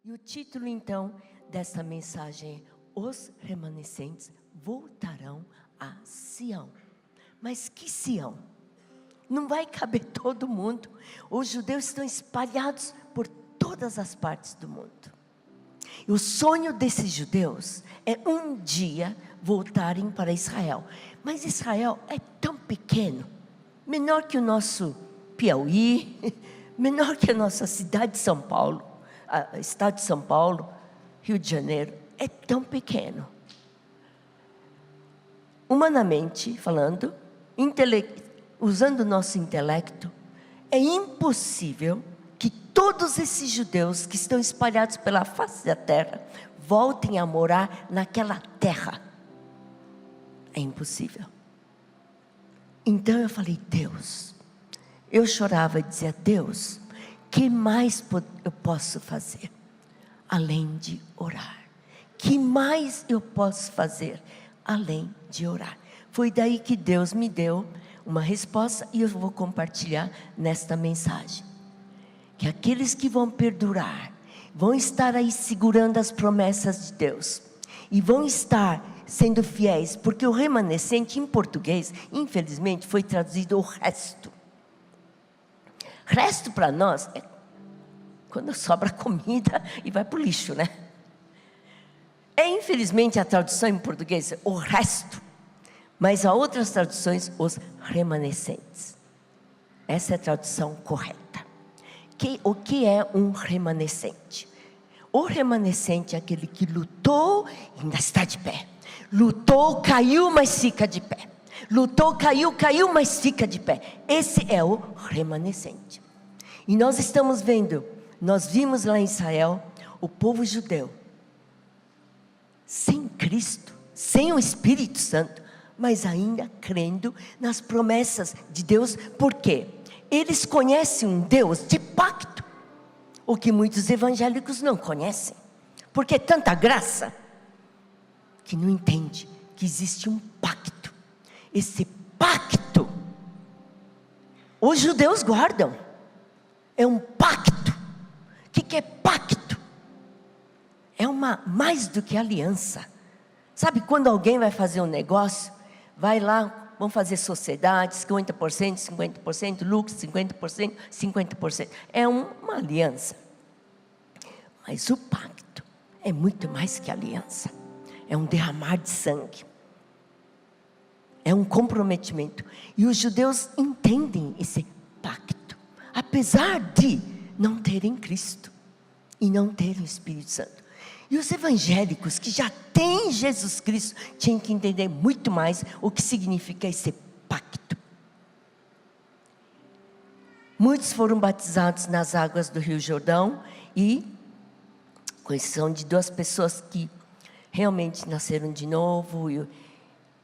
E o título então dessa mensagem é: os remanescentes voltarão a Sião. Mas que Sião? Não vai caber todo mundo. Os judeus estão espalhados por todas as partes do mundo. E o sonho desses judeus é um dia voltarem para Israel. Mas Israel é tão pequeno, menor que o nosso Piauí, menor que a nossa cidade de São Paulo, estado de São Paulo, Rio de Janeiro, é tão pequeno. Humanamente falando, usando o nosso intelecto, é impossível que todos esses judeus que estão espalhados pela face da terra voltem a morar naquela terra. É impossível. Então eu falei: Deus, eu chorava e dizia: Deus, que mais eu posso fazer além de orar? Que mais eu posso fazer além de orar? Foi daí que Deus me deu uma resposta, e eu vou compartilhar nesta mensagem. Que aqueles que vão perdurar, vão estar aí segurando as promessas de Deus, e vão estar sendo fiéis, porque o remanescente em português, infelizmente, foi traduzido o resto. Resto para nós é quando sobra comida e vai para o lixo, né? Infelizmente a tradução em português é o resto, mas há outras traduções, os remanescentes. Essa é a tradução correta. O que é um remanescente? O remanescente é aquele que lutou e ainda está de pé. Lutou, caiu, mas fica de pé. Lutou, caiu, mas fica de pé. Esse é o remanescente. E nós estamos vendo, nós vimos lá em Israel, o povo judeu, sem Cristo, sem o Espírito Santo, mas ainda crendo nas promessas de Deus. Por quê? Eles conhecem um Deus de pacto, o que muitos evangélicos não conhecem, porque é tanta graça, que não entende que existe um pacto. Esse pacto, os judeus guardam, é um pacto. O que é pacto? É mais do que aliança. Sabe quando alguém vai fazer um negócio, vai lá, vão fazer sociedade, 50%, 50%, lucro 50%, 50%. É uma aliança. Mas o pacto é muito mais que aliança. É um derramar de sangue. É um comprometimento. E os judeus entendem esse pacto, apesar de não terem Cristo e não terem o Espírito Santo. E os evangélicos que já têm Jesus Cristo tinham que entender muito mais o que significa esse pacto. Muitos foram batizados nas águas do Rio Jordão, e com exceção de 2 pessoas que realmente nasceram de novo e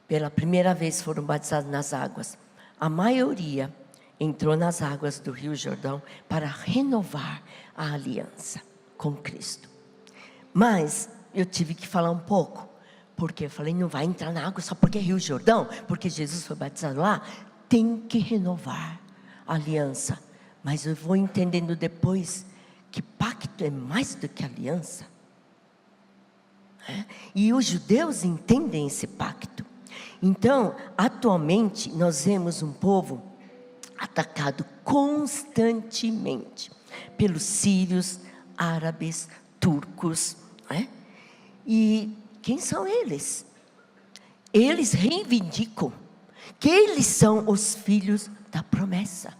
pela primeira vez foram batizados nas águas, a maioria entrou nas águas do Rio Jordão para renovar a aliança com Cristo. Mas eu tive que falar um pouco, porque eu falei: não vai entrar na água só porque é Rio Jordão, porque Jesus foi batizado lá. Tem que renovar a aliança. Mas eu vou entendendo depois que pacto é mais do que aliança. E os judeus entendem esse pacto. Então, atualmente, nós vemos um povo atacado constantemente pelos sírios, árabes, turcos. E quem são eles? Eles reivindicam que eles são os filhos da promessa.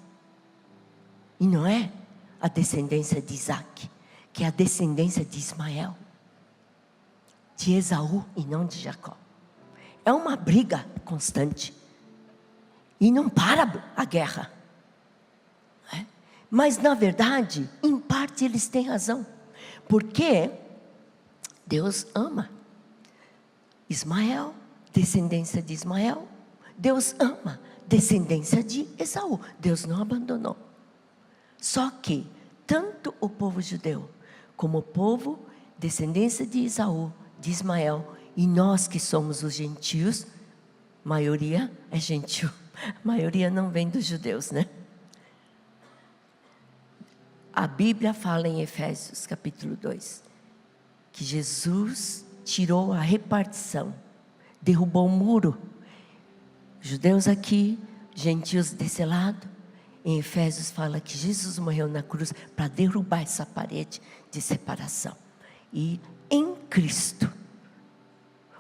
E não é a descendência de Isaac, que é a descendência de Ismael, de Esaú e não de Jacó. É uma briga constante. E não para a guerra. Mas na verdade, em parte eles têm razão. Porque Deus ama Ismael, descendência de Ismael. Deus ama descendência de Esaú. Deus não abandonou. Só que tanto o povo judeu como o povo descendência de Esaú, de Ismael, e nós que somos os gentios, maioria é gentil, maioria não vem dos judeus, né? A Bíblia fala em Efésios capítulo 2 que Jesus tirou a repartição, derrubou o muro. Judeus aqui, gentios desse lado. Em Efésios fala que Jesus morreu na cruz para derrubar essa parede de separação. E em Cristo,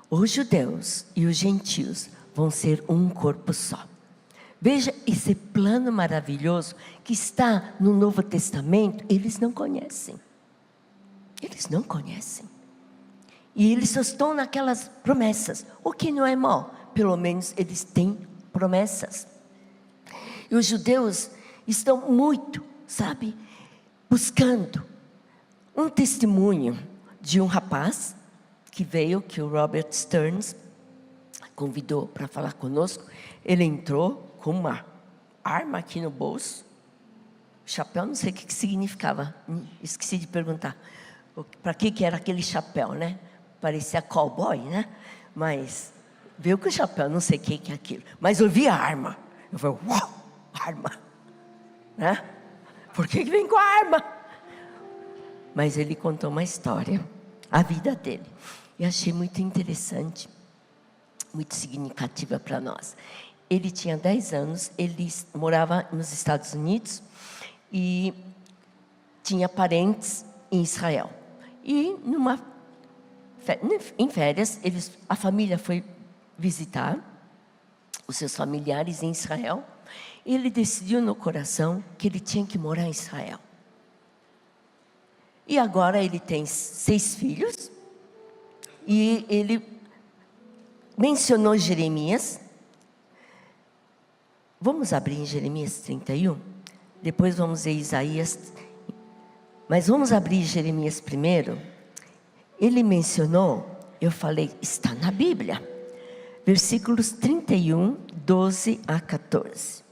os judeus e os gentios vão ser um corpo só. Veja esse plano maravilhoso que está no Novo Testamento. Eles não conhecem. Eles não conhecem. E eles só estão naquelas promessas. O que não é mal. Pelo menos eles têm promessas. E os judeus estão muito, buscando um testemunho de um rapaz que veio, que o Robert Stearns convidou para falar conosco. Ele entrou com uma arma aqui no bolso, chapéu, não sei o que significava, esqueci de perguntar, para que era aquele chapéu, né? Parecia cowboy, né? Mas veio com o chapéu, não sei o que é aquilo, mas eu vi a arma, eu falei, uau, arma, né? Por que vem com a arma? Mas ele contou uma história, a vida dele, e achei muito interessante, muito significativa para nós. Ele tinha 10 anos, ele morava nos Estados Unidos e tinha parentes em Israel. E em férias, a família foi visitar os seus familiares em Israel. E ele decidiu no coração que ele tinha que morar em Israel. E agora ele tem 6 filhos. E ele mencionou Jeremias. Vamos abrir em Jeremias 31? Depois vamos ver Isaías. Mas vamos abrir Jeremias primeiro. Ele mencionou, eu falei, está na Bíblia. Versículos 31, 12 a 14.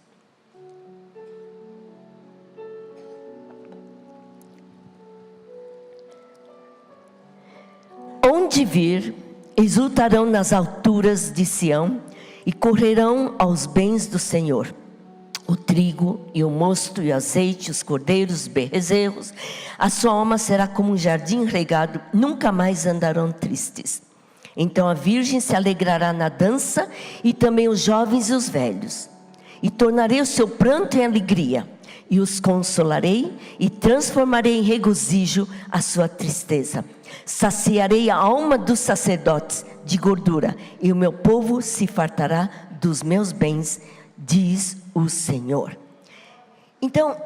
Onde vir, exultarão nas alturas de Sião e correrão aos bens do Senhor. O trigo e o mosto e o azeite, os cordeiros, os bezerros. A sua alma será como um jardim regado, nunca mais andarão tristes. Então a virgem se alegrará na dança e também os jovens e os velhos. E tornarei o seu pranto em alegria e os consolarei e transformarei em regozijo a sua tristeza. Saciarei a alma dos sacerdotes de gordura e o meu povo se fartará dos meus bens, diz o Senhor. Então,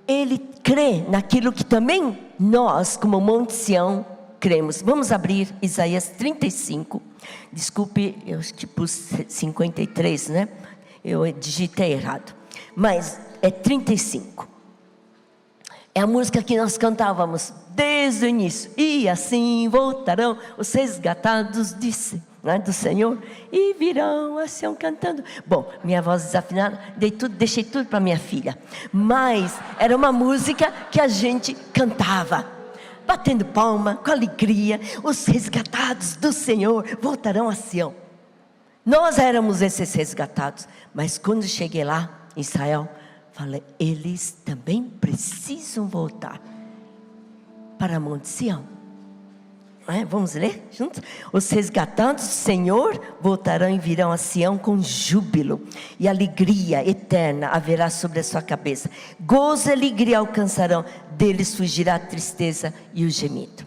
ele crê naquilo que também nós, como Monte Sião, cremos. Vamos abrir Isaías 35. Desculpe, eu acho que pus 53, né? Eu digitei errado. Mas é 35. É a música que nós cantávamos desde o início. E assim voltarão os resgatados do Senhor e virão a Sião cantando. Bom, minha voz desafinada, deixei tudo para minha filha. Mas era uma música que a gente cantava, batendo palma, com alegria. Os resgatados do Senhor voltarão a Sião. Nós éramos esses resgatados. Mas quando cheguei lá em Israel, falei, eles também precisam voltar para Monte Sião. Vamos ler juntos? Os resgatados do Senhor voltarão e virão a Sião com júbilo, e alegria eterna haverá sobre a sua cabeça. Gozo e alegria alcançarão, deles fugirá a tristeza e o gemido.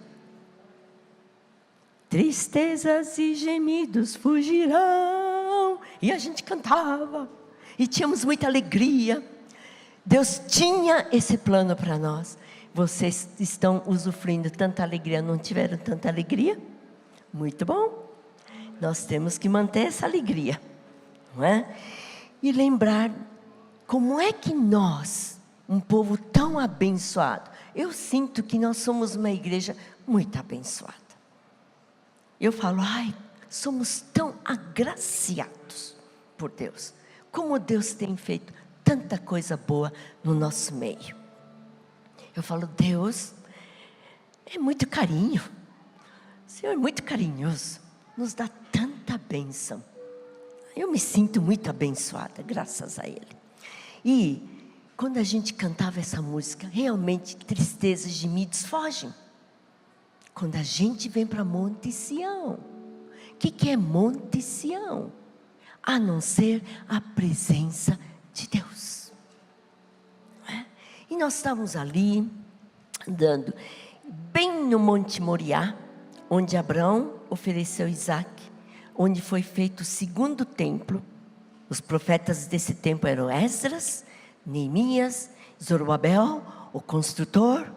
Tristezas e gemidos fugirão. E a gente cantava, e tínhamos muita alegria. Deus tinha esse plano para nós. Vocês estão usufruindo tanta alegria, não tiveram tanta alegria? Muito bom. Nós temos que manter essa alegria, não é? E lembrar como é que nós, um povo tão abençoado, eu sinto que nós somos uma igreja muito abençoada. Eu falo, somos tão agraciados por Deus. Como Deus tem feito tanta coisa boa no nosso meio. Eu falo, Deus é muito carinho. O Senhor é muito carinhoso. Nos dá tanta bênção. Eu me sinto muito abençoada, graças a Ele. E quando a gente cantava essa música, realmente tristezas e gemidos fogem. Quando a gente vem para Monte Sião. O que é Monte Sião? A não ser a presença de Deus. E nós estávamos ali, andando, bem no Monte Moriá, onde Abraão ofereceu Isaac, onde foi feito o segundo templo. Os profetas desse tempo eram Esdras, Neemias, Zorobabel, o construtor.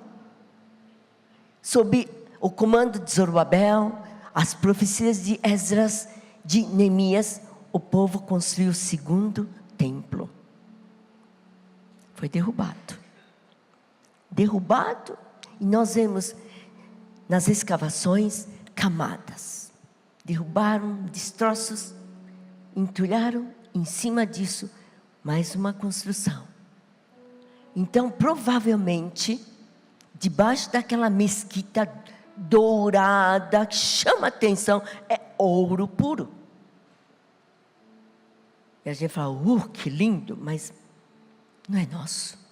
Sob o comando de Zorobabel, as profecias de Esdras, de Neemias, o povo construiu o segundo templo. Foi derrubado. Derrubado, e nós vemos nas escavações camadas. Derrubaram destroços, entulharam em cima disso mais uma construção. Então, provavelmente, debaixo daquela mesquita dourada, que chama atenção, é ouro puro. E a gente fala, que lindo, mas não é nosso.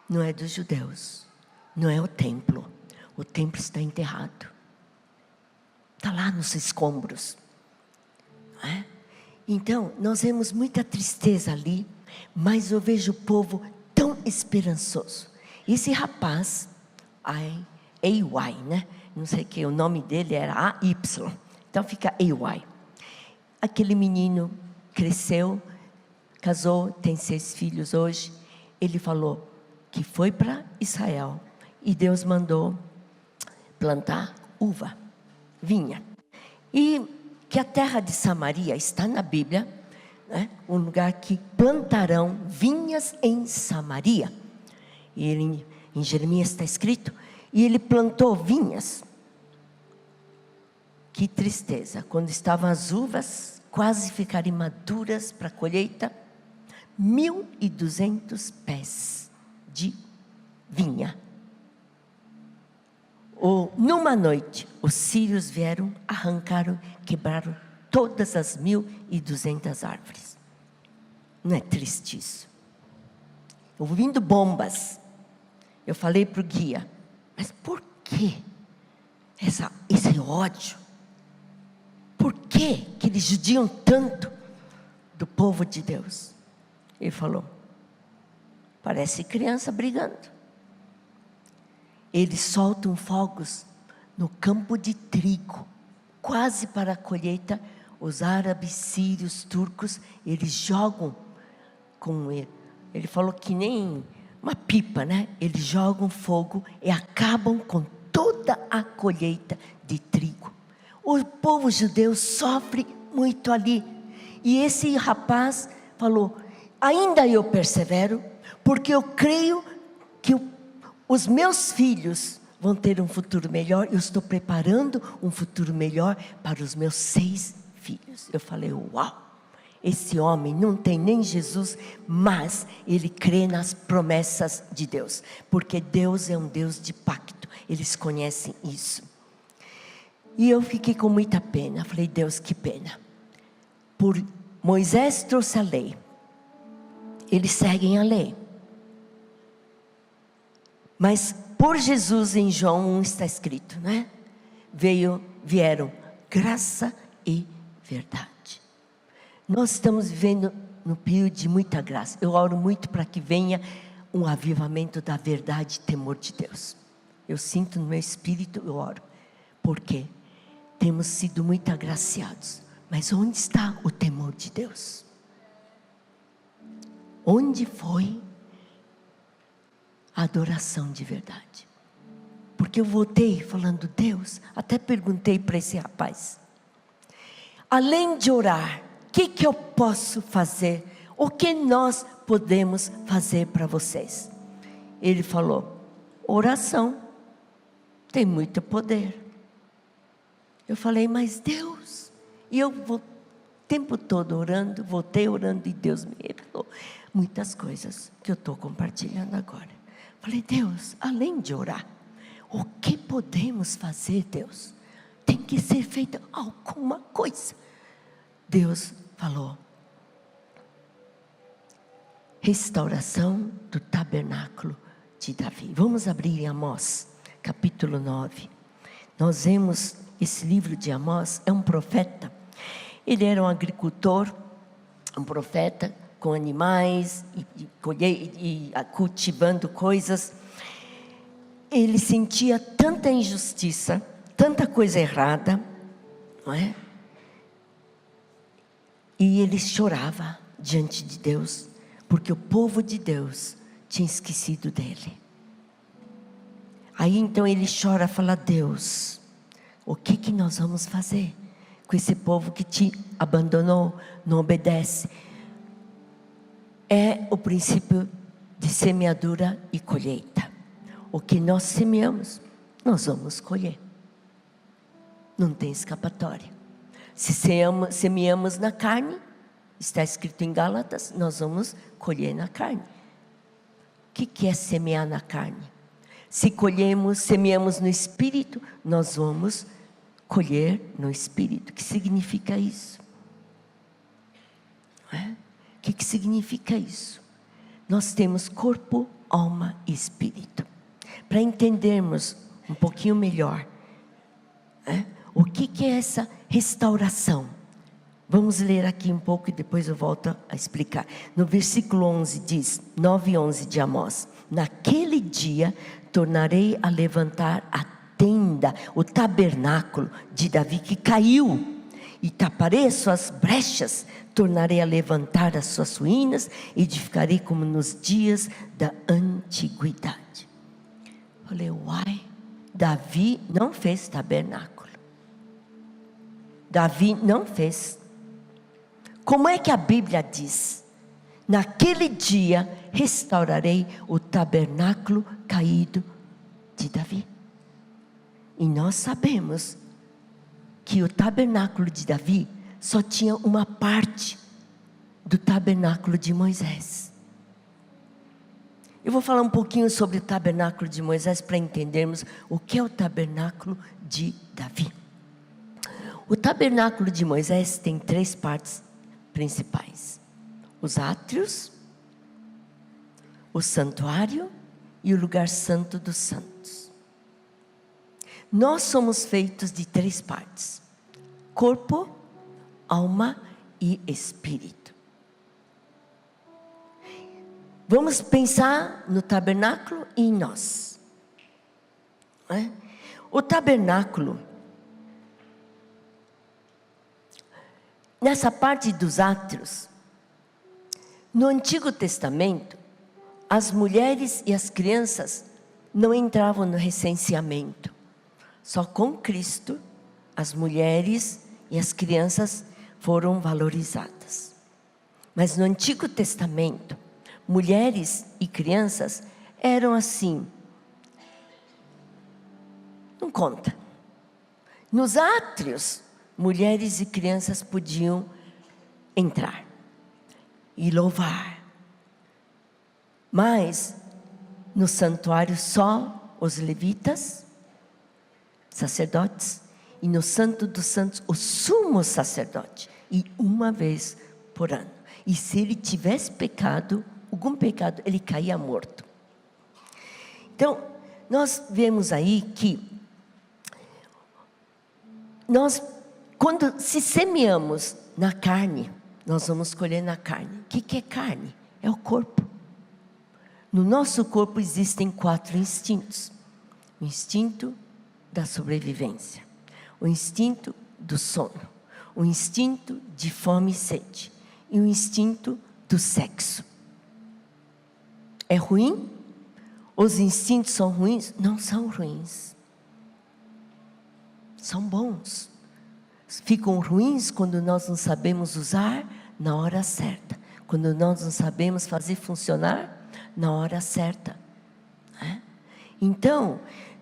Não é dos judeus. Não é o templo. O templo está enterrado. Está lá nos escombros. Não é? Então, nós vemos muita tristeza ali, mas eu vejo o povo tão esperançoso. Esse rapaz, AY, né? Não sei o que, o nome dele era AY. Então fica AY. Aquele menino cresceu, casou, tem 6 filhos hoje. Ele falou que foi para Israel e Deus mandou plantar uva, vinha. E que a terra de Samaria está na Bíblia, né? Um lugar que plantarão vinhas em Samaria. E ele, em Jeremias está escrito, e ele plantou vinhas. Que tristeza, quando estavam as uvas quase ficarem maduras para a colheita, 1.200 pés de vinha. Numa noite, os sírios vieram, arrancaram, quebraram todas as 1.200 árvores. Não é triste isso? Ouvindo bombas, eu falei para o guia, mas por que esse ódio? Por que eles judiam tanto do povo de Deus? Ele falou, parece criança brigando. Eles soltam fogos no campo de trigo, quase para a colheita. Os árabes, sírios, turcos, eles jogam com ele. Ele falou que nem uma pipa, né? Eles jogam fogo e acabam com toda a colheita de trigo. O povo judeu sofre muito ali. E esse rapaz falou, ainda eu persevero, porque eu creio que os meus filhos vão ter um futuro melhor. Eu estou preparando um futuro melhor para os meus 6 filhos. Eu falei, uau! Esse homem não tem nem Jesus, mas ele crê nas promessas de Deus. Porque Deus é um Deus de pacto. Eles conhecem isso. E eu fiquei com muita pena. Falei, Deus, que pena. Moisés trouxe a lei. Eles seguem a lei. Mas por Jesus, em João 1 está escrito, né? Vieram graça e verdade. Nós estamos vivendo no período de muita graça. Eu oro muito para que venha um avivamento da verdade e temor de Deus. Eu sinto no meu espírito, eu oro. Por quê? Temos sido muito agraciados. Mas onde está o temor de Deus? Onde foi a adoração de verdade? Porque eu voltei falando, Deus, até perguntei para esse rapaz, além de orar, o que eu posso fazer? O que nós podemos fazer para vocês? Ele falou, oração tem muito poder. Eu falei, mas Deus, e eu vou o tempo todo orando, voltei orando, e Deus me revelou muitas coisas que eu estou compartilhando agora. Falei, Deus, além de orar, o que podemos fazer, Deus? Tem que ser feita alguma coisa. Deus falou, restauração do tabernáculo de Davi. Vamos abrir em Amós, capítulo 9. nós vemos esse livro de Amós, é um profeta. Ele era um agricultor, um profeta com animais e cultivando coisas. Ele sentia tanta injustiça, tanta coisa errada, não é? E ele chorava diante de Deus, porque o povo de Deus tinha esquecido dele. Aí então ele chora, fala: Deus, o que nós vamos fazer com esse povo que te abandonou, não obedece? É o princípio de semeadura e colheita. O que nós semeamos, nós vamos colher. Não tem escapatória. Se semeamos na carne, está escrito em Gálatas, nós vamos colher na carne. O que é semear na carne? Se semeamos no Espírito, nós vamos colher no Espírito. O que significa isso? O que significa isso? Nós temos corpo, alma e espírito. Para entendermos um pouquinho melhor, o que é essa restauração? Vamos ler aqui um pouco e depois eu volto a explicar. No versículo 11 diz, 9 e 11 de Amós: naquele dia tornarei a levantar a tenda, o tabernáculo de Davi que caiu, e taparei as suas brechas, tornarei a levantar as suas ruínas, edificarei como nos dias da antiguidade. Falei, uai, Davi não fez tabernáculo. Davi não fez. Como é que a Bíblia diz? Naquele dia restaurarei o tabernáculo caído de Davi. E nós sabemos que o tabernáculo de Davi só tinha uma parte do tabernáculo de Moisés. Eu vou falar um pouquinho sobre o tabernáculo de Moisés para entendermos o que é o tabernáculo de Davi. O tabernáculo de Moisés tem 3 partes principais: os átrios, o santuário e o lugar santo dos santos. Nós somos feitos de 3 partes: corpo, alma e espírito. Vamos pensar no tabernáculo e em nós. O tabernáculo, nessa parte dos átrios, no Antigo Testamento, as mulheres e as crianças não entravam no recenseamento. Só com Cristo, as mulheres e as crianças foram valorizadas. Mas no Antigo Testamento, mulheres e crianças eram assim, não conta. Nos átrios, mulheres e crianças podiam entrar e louvar. Mas no santuário só os levitas, sacerdotes, e no Santo dos Santos o sumo sacerdote, e uma vez por ano. E se ele tivesse pecado, algum pecado, ele caía morto. Então, nós vemos aí que nós, quando se semeamos na carne, nós vamos colher na carne. O que é carne? É o corpo. No nosso corpo existem 4 instintos: o instinto da sobrevivência, o instinto do sono, o instinto de fome e sede e o instinto do sexo. É ruim? Os instintos são ruins? Não são ruins. São bons. Ficam ruins quando nós não sabemos usar na hora certa, quando nós não sabemos fazer funcionar na hora certa. Então,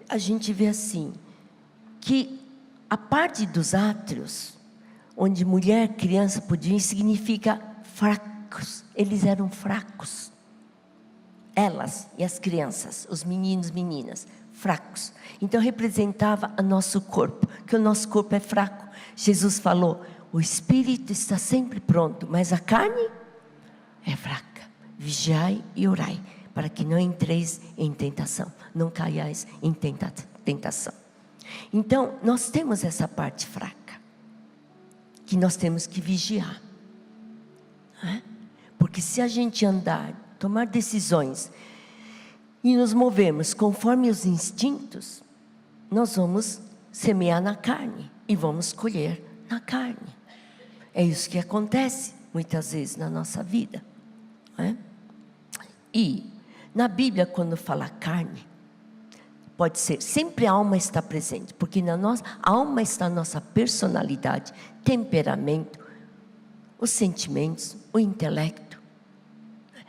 a gente vê assim, que a parte dos átrios, onde mulher e criança podiam ir, significa fracos. Eles eram fracos. Elas e as crianças, os meninos e meninas, fracos. Então representava o nosso corpo, que o nosso corpo é fraco. Jesus falou, o espírito está sempre pronto, mas a carne é fraca. Vigiai e orai, para que não entreis em tentação, não caiais em tentação. Então, nós temos essa parte fraca, que nós temos que vigiar. Porque se a gente andar, tomar decisões e nos movermos conforme os instintos, nós vamos semear na carne e vamos colher na carne. É isso que acontece muitas vezes na nossa vida. E na Bíblia, quando fala carne, pode ser, sempre a alma está presente, porque na nossa alma está a nossa personalidade, temperamento, os sentimentos, o intelecto,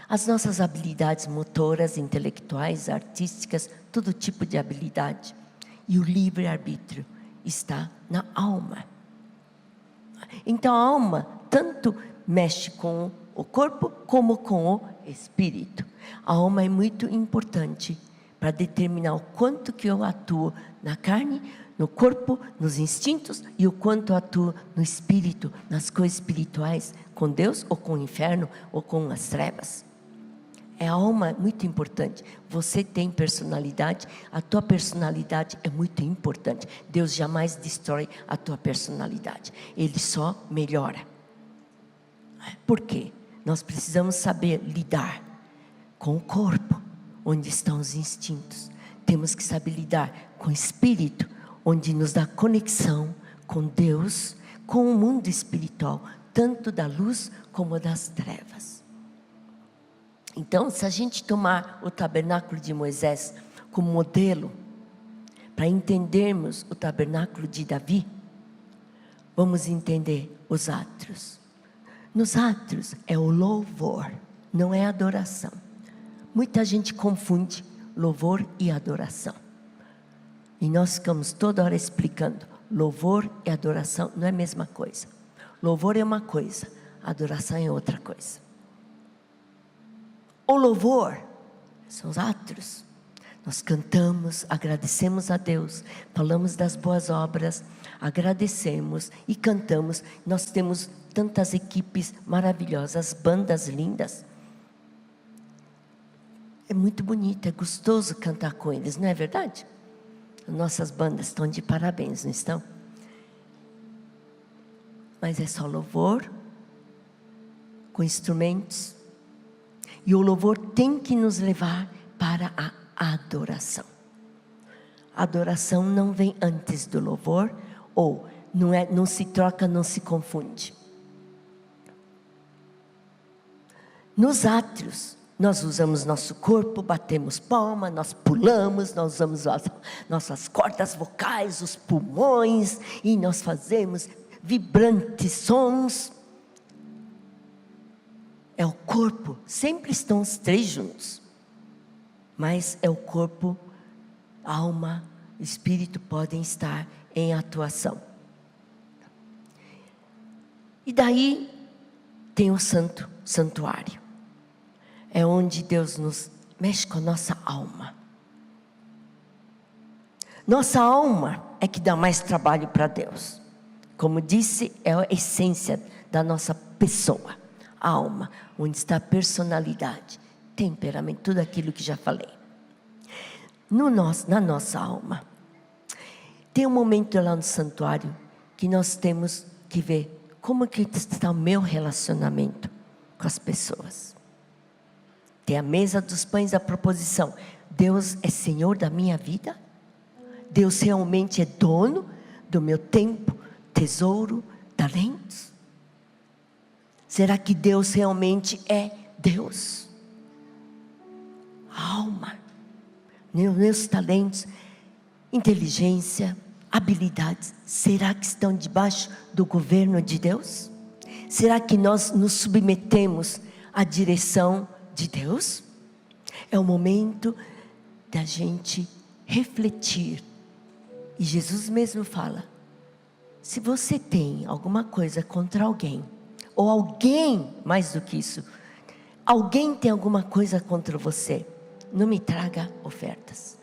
as nossas habilidades motoras, intelectuais, artísticas, todo tipo de habilidade. E o livre-arbítrio está na alma. Então a alma tanto mexe com o corpo como com o espírito. A alma é muito importante para determinar o quanto que eu atuo na carne, no corpo, nos instintos, e o quanto eu atuo no espírito, nas coisas espirituais, com Deus ou com o inferno ou com as trevas. A alma é muito importante. Você tem personalidade, a tua personalidade é muito importante. Deus jamais destrói a tua personalidade, Ele só melhora. Por quê? Nós precisamos saber lidar com o corpo, onde estão os instintos. Temos que saber lidar com o espírito, onde nos dá conexão com Deus, com o mundo espiritual, tanto da luz como das trevas. Então, se a gente tomar o tabernáculo de Moisés como modelo, para entendermos o tabernáculo de Davi, vamos entender os átrios. Nos átrios é o louvor, não é adoração. Muita gente confunde louvor e adoração. E nós ficamos toda hora explicando, louvor e adoração não é a mesma coisa. Louvor é uma coisa, adoração é outra coisa. O louvor são os átrios. Nós cantamos, agradecemos a Deus, falamos das boas obras, agradecemos e cantamos. Nós temos tantas equipes maravilhosas, bandas lindas. É muito bonito, é gostoso cantar com eles, não é verdade? Nossas bandas estão de parabéns, não estão? Mas é só louvor, com instrumentos. E o louvor tem que nos levar para a adoração. A adoração não vem antes do louvor, ou não se troca, não se confunde. Nos átrios, nós usamos nosso corpo, batemos palma, nós pulamos, nós usamos as nossas cordas vocais, os pulmões, e nós fazemos vibrantes sons. É o corpo, sempre estão os três juntos. Mas é o corpo, alma, espírito podem estar em atuação. E daí tem o santuário. É onde Deus nos mexe com a nossa alma. Nossa alma é que dá mais trabalho para Deus. Como disse, é a essência da nossa pessoa. A alma, onde está a personalidade, temperamento, tudo aquilo que já falei. Na nossa alma, tem um momento lá no santuário que nós temos que ver como que está o meu relacionamento com as pessoas. Tem a mesa dos pães da proposição. Deus é Senhor da minha vida? Deus realmente é dono do meu tempo, tesouro, talentos? Será que Deus realmente é Deus? A alma, meus talentos, inteligência, habilidades, será que estão debaixo do governo de Deus? Será que nós nos submetemos à direção de Deus? É o momento da gente refletir. E Jesus mesmo fala, se você tem alguma coisa contra alguém, ou alguém, mais do que isso, alguém tem alguma coisa contra você, não me traga ofertas.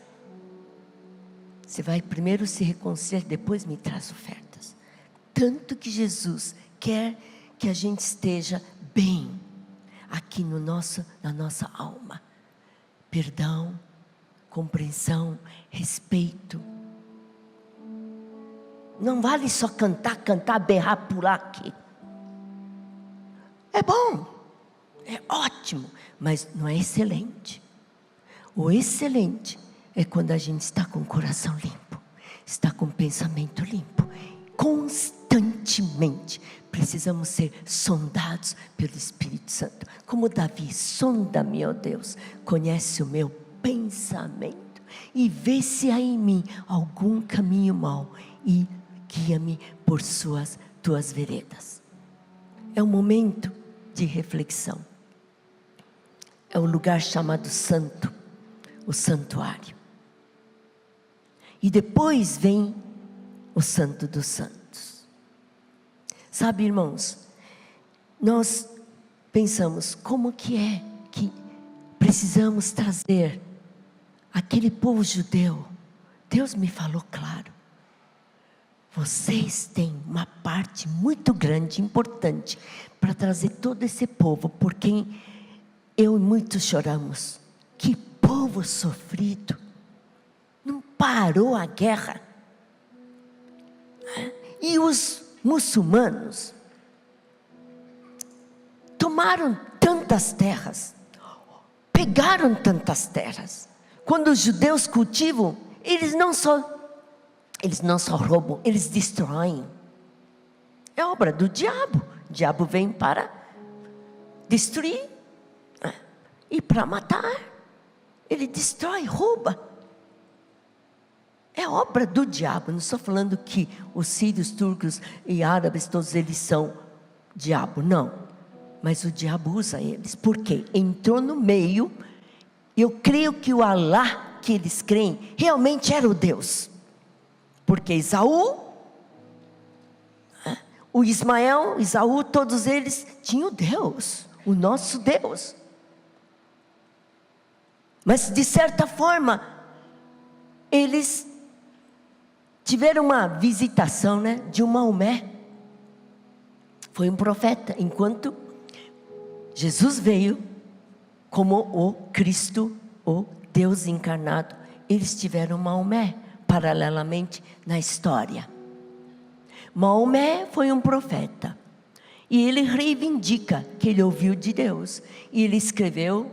Você vai primeiro se reconciliar, depois me traz ofertas. Tanto que Jesus quer que a gente esteja bem aqui na nossa alma. Perdão, compreensão, respeito. Não vale só cantar, berrar, pular aqui. É bom, é ótimo, mas não é excelente. O excelente é quando a gente está com o coração limpo, está com o pensamento limpo. Constantemente precisamos ser sondados pelo Espírito Santo. Como Davi: sonda-me, ó Deus, conhece o meu pensamento e vê se há em mim algum caminho mau e guia-me por tuas veredas. É um momento de reflexão. É um lugar chamado santo, o santuário. E depois vem o Santo dos Santos. Sabe, irmãos, nós pensamos, como que é que precisamos trazer aquele povo judeu? Deus me falou claro: vocês têm uma parte muito grande, importante, para trazer todo esse povo, por quem eu e muitos choramos. Que povo sofrido, não parou a guerra. E os muçulmanos tomaram tantas terras, pegaram tantas terras. Quando os judeus cultivam, eles não só roubam, eles destroem. É obra do diabo. O diabo vem para destruir e para matar. Ele destrói, rouba. É obra do diabo. Não estou falando que os sírios, turcos e árabes, todos eles são diabo, não. Mas o diabo usa eles. Por quê? Entrou no meio. Eu creio que o Alá que eles creem realmente era o Deus. Porque Esaú, o Ismael, Esaú, todos eles tinham Deus, o nosso Deus. Mas de certa forma, eles tiveram uma visitação, de um Maomé. Foi um profeta, enquanto Jesus veio como o Cristo, o Deus encarnado. Eles tiveram Maomé paralelamente na história. Maomé foi um profeta e ele reivindica que ele ouviu de Deus, e ele escreveu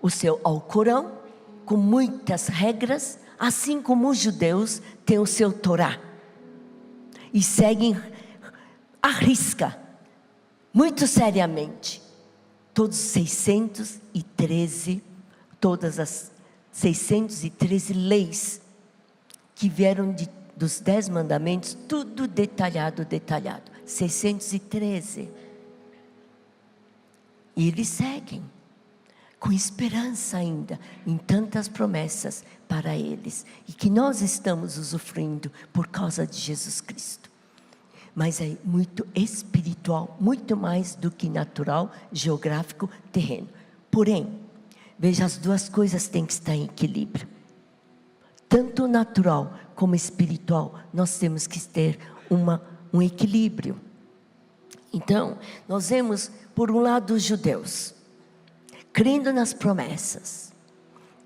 o seu Alcorão com muitas regras, assim como os judeus têm o seu Torá e seguem à risca, muito seriamente, todas as 613 leis que vieram dos 10 mandamentos, tudo detalhado, 613. E eles seguem, com esperança ainda, em tantas promessas para eles, e que nós estamos usufruindo por causa de Jesus Cristo. Mas é muito espiritual, muito mais do que natural, geográfico, terreno. Porém, veja, as duas coisas têm que estar em equilíbrio. Tanto natural como espiritual, nós temos que ter um equilíbrio. Então, nós vemos, por um lado, os judeus, crendo nas promessas,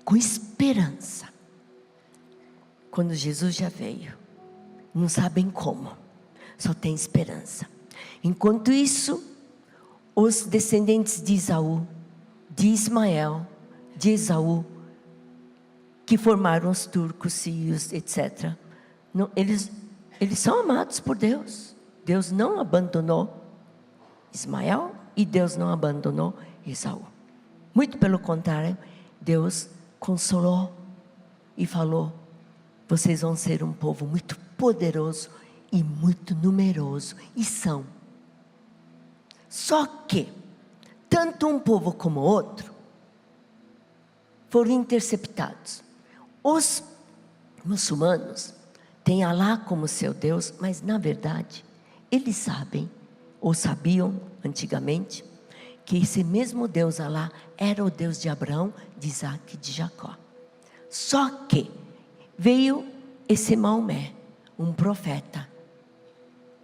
com esperança. Quando Jesus já veio, não sabem como, só tem esperança. Enquanto isso, os descendentes de Esaú, de Ismael, de Esaú, que formaram os turcos, sírios, etc. Não, eles são amados por Deus. Deus não abandonou Ismael e Deus não abandonou Esaú. Muito pelo contrário, Deus consolou e falou: vocês vão ser um povo muito poderoso e muito numeroso, e são. Só que, tanto um povo como outro, foram interceptados. Os muçulmanos têm Alá como seu Deus, mas na verdade, eles sabem, ou sabiam antigamente, que esse mesmo Deus Alá era o Deus de Abraão, de Isaac e de Jacó. Só que veio esse Maomé, um profeta,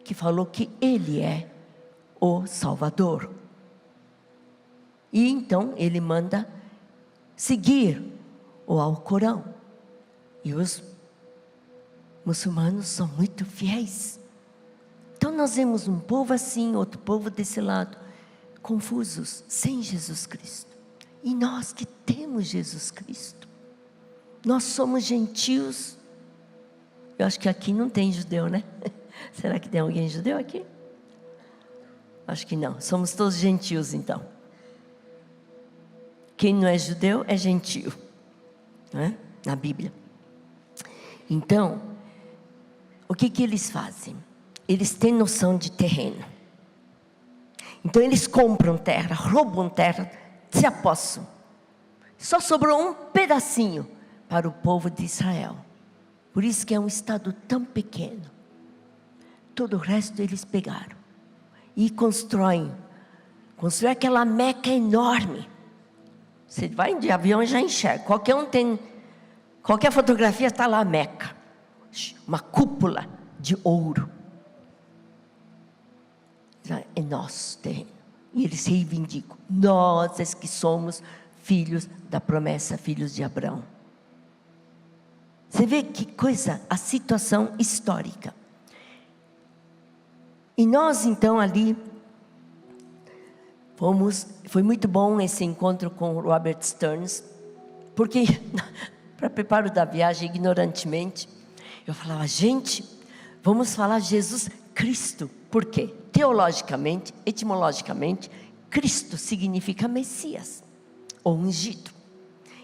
que falou que ele é o Salvador. E então ele manda seguir o Alcorão. E os muçulmanos são muito fiéis. Então nós vemos um povo assim, outro povo desse lado, confusos, sem Jesus Cristo. E nós que temos Jesus Cristo, nós somos gentios. Eu acho que aqui não tem judeu, né? Será que tem alguém judeu aqui? Acho que não, somos todos gentios então. Quem não é judeu é gentio, né? Na Bíblia. Então, o que eles fazem? Eles têm noção de terreno. Então eles compram terra, roubam terra, se apossam. Só sobrou um pedacinho para o povo de Israel. Por isso que é um estado tão pequeno. Todo o resto eles pegaram. E constroem aquela Meca enorme. Você vai de avião e já enxerga. Qualquer fotografia está lá a Meca. Uma cúpula de ouro. É nosso terreno. E eles reivindicam. Nós que somos filhos da promessa, filhos de Abraão. Você vê que coisa, a situação histórica. E nós então ali, foi muito bom esse encontro com o Robert Stearns, porque para preparo da viagem, ignorantemente, eu falava, gente, vamos falar Jesus Cristo. Por quê? Teologicamente, etimologicamente, Cristo significa Messias, ou ungido.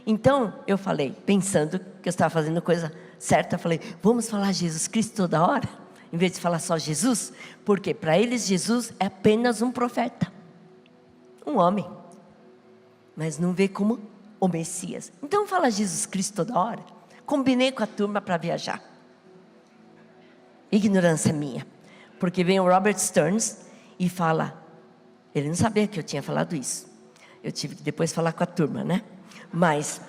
Então, eu falei, pensando que eu estava fazendo coisa certa, eu falei, vamos falar Jesus Cristo toda hora? Em vez de falar só Jesus, porque para eles Jesus é apenas um profeta, um homem, mas não vê como o Messias. Então fala Jesus Cristo toda hora. Combinei com a turma para viajar. Ignorância minha, porque vem o Robert Stearns e fala, ele não sabia que eu tinha falado isso. Eu tive que depois falar com a turma, né? Mas,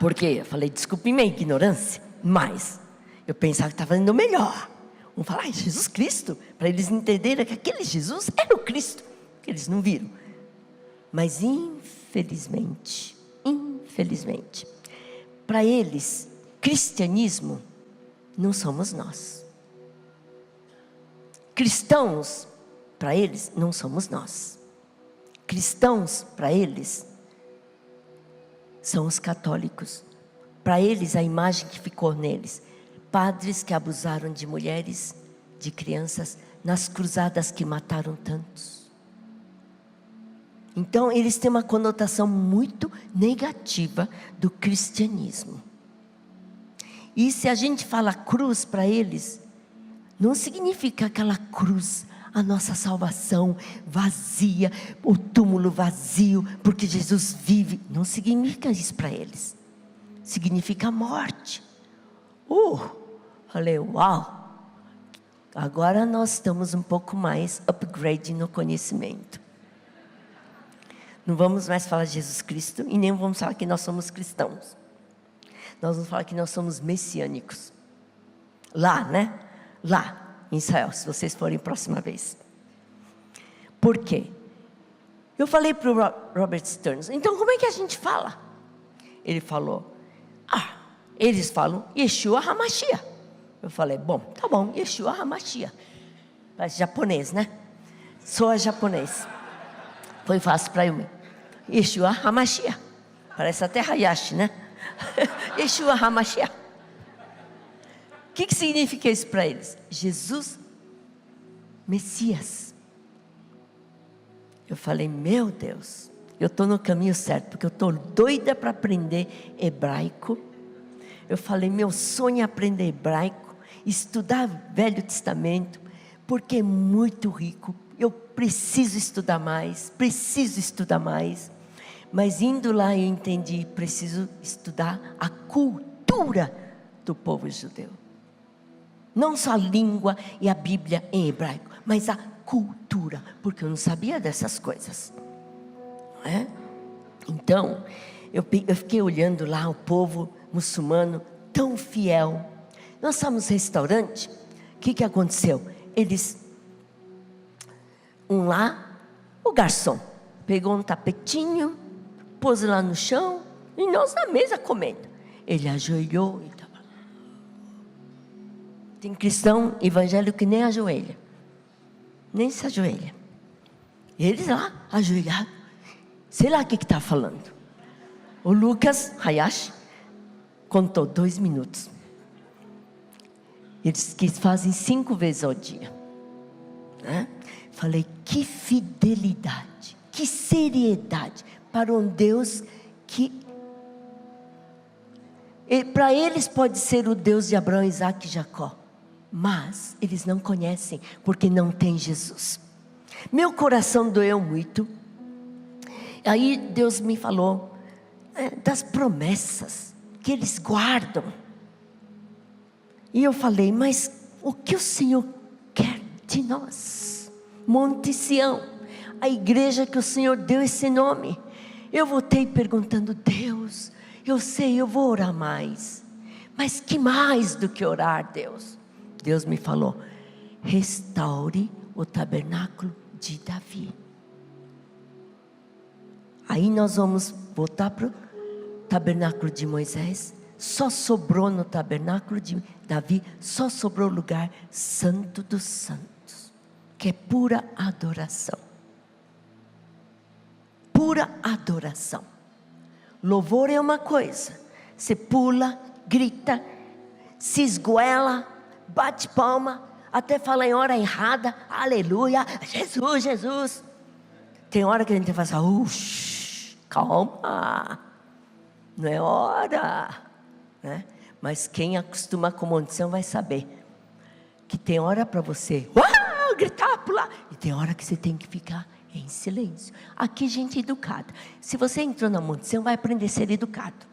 porque eu falei, desculpe minha ignorância, mas eu pensava que estava fazendo o melhor. Vamos falar, Jesus Cristo, para eles entenderem que aquele Jesus era o Cristo, que eles não viram. Mas infelizmente, para eles, cristianismo não somos nós. Cristãos, para eles, não somos nós. Cristãos, para eles, são os católicos. Para eles, a imagem que ficou neles, padres que abusaram de mulheres, de crianças, nas cruzadas que mataram tantos. Então, eles têm uma conotação muito negativa do cristianismo. E se a gente fala cruz para eles, não significa aquela cruz, a nossa salvação vazia, o túmulo vazio, porque Jesus vive. Não significa isso para eles. Significa morte. Falei, uau! Agora nós estamos um pouco mais upgrade no conhecimento. Não vamos mais falar de Jesus Cristo e nem vamos falar que nós somos cristãos. Nós vamos falar que nós somos messiânicos. Lá, né? Lá em Israel, se vocês forem próxima vez. Por quê? Eu falei para o Robert Stearns, então como é que a gente fala? Ele falou, eles falam Yeshua HaMashiach. Eu falei, bom, tá bom, Yeshua HaMashiach. Parece japonês, né? Soa japonês. Foi fácil para eu. Yeshua HaMashiach. Parece até Hayashi, né? Yeshua HaMashiach. O que significa isso para eles? Jesus, Messias. Eu falei, meu Deus, eu estou no caminho certo, porque eu estou doida para aprender hebraico. Eu falei, meu sonho é aprender hebraico, estudar Velho Testamento, porque é muito rico. Eu preciso estudar mais. Mas indo lá eu entendi, preciso estudar a cultura do povo judeu. Não só a língua e a Bíblia em hebraico, mas a cultura, porque eu não sabia dessas coisas. Não é? Então, eu fiquei olhando lá o povo muçulmano tão fiel. Nós estávamos no restaurante, o que aconteceu? O garçom pegou um tapetinho, pôs lá no chão, e nós na mesa comendo. Ele ajoelhou e estava. Tem cristão evangélico que nem ajoelha. Nem se ajoelha. Eles lá, ajoelhados. Sei lá o que está falando. O Lucas Hayashi contou 2 minutos. Eles que fazem 5 vezes ao dia. Né? Falei, que fidelidade, que seriedade para um Deus que... Para eles pode ser o Deus de Abraão, Isaac e Jacó. Mas eles não conhecem, porque não tem Jesus. Meu coração doeu muito. Aí Deus me falou das promessas que eles guardam. E eu falei, mas o que o Senhor quer de nós? Monte Sião, a igreja que o Senhor deu esse nome. Eu voltei perguntando, Deus, eu sei, eu vou orar mais. Mas que mais do que orar, Deus? Deus me falou, restaure o tabernáculo de Davi. Aí nós vamos voltar para o tabernáculo de Moisés. Só sobrou no tabernáculo de Davi, só sobrou o lugar santo dos santos, que é pura adoração. Pura adoração. Louvor é uma coisa, você pula, grita, se esgoela, bate palma, até fala em hora errada, aleluia, Jesus, Jesus. Tem hora que a gente fala assim, calma, não é hora, né? Mas quem acostuma com Monte Sião vai saber que tem hora para você gritar, pular, e tem hora que você tem que ficar em silêncio. Aqui gente educada, se você entrou na Monte Sião, vai aprender a ser educado.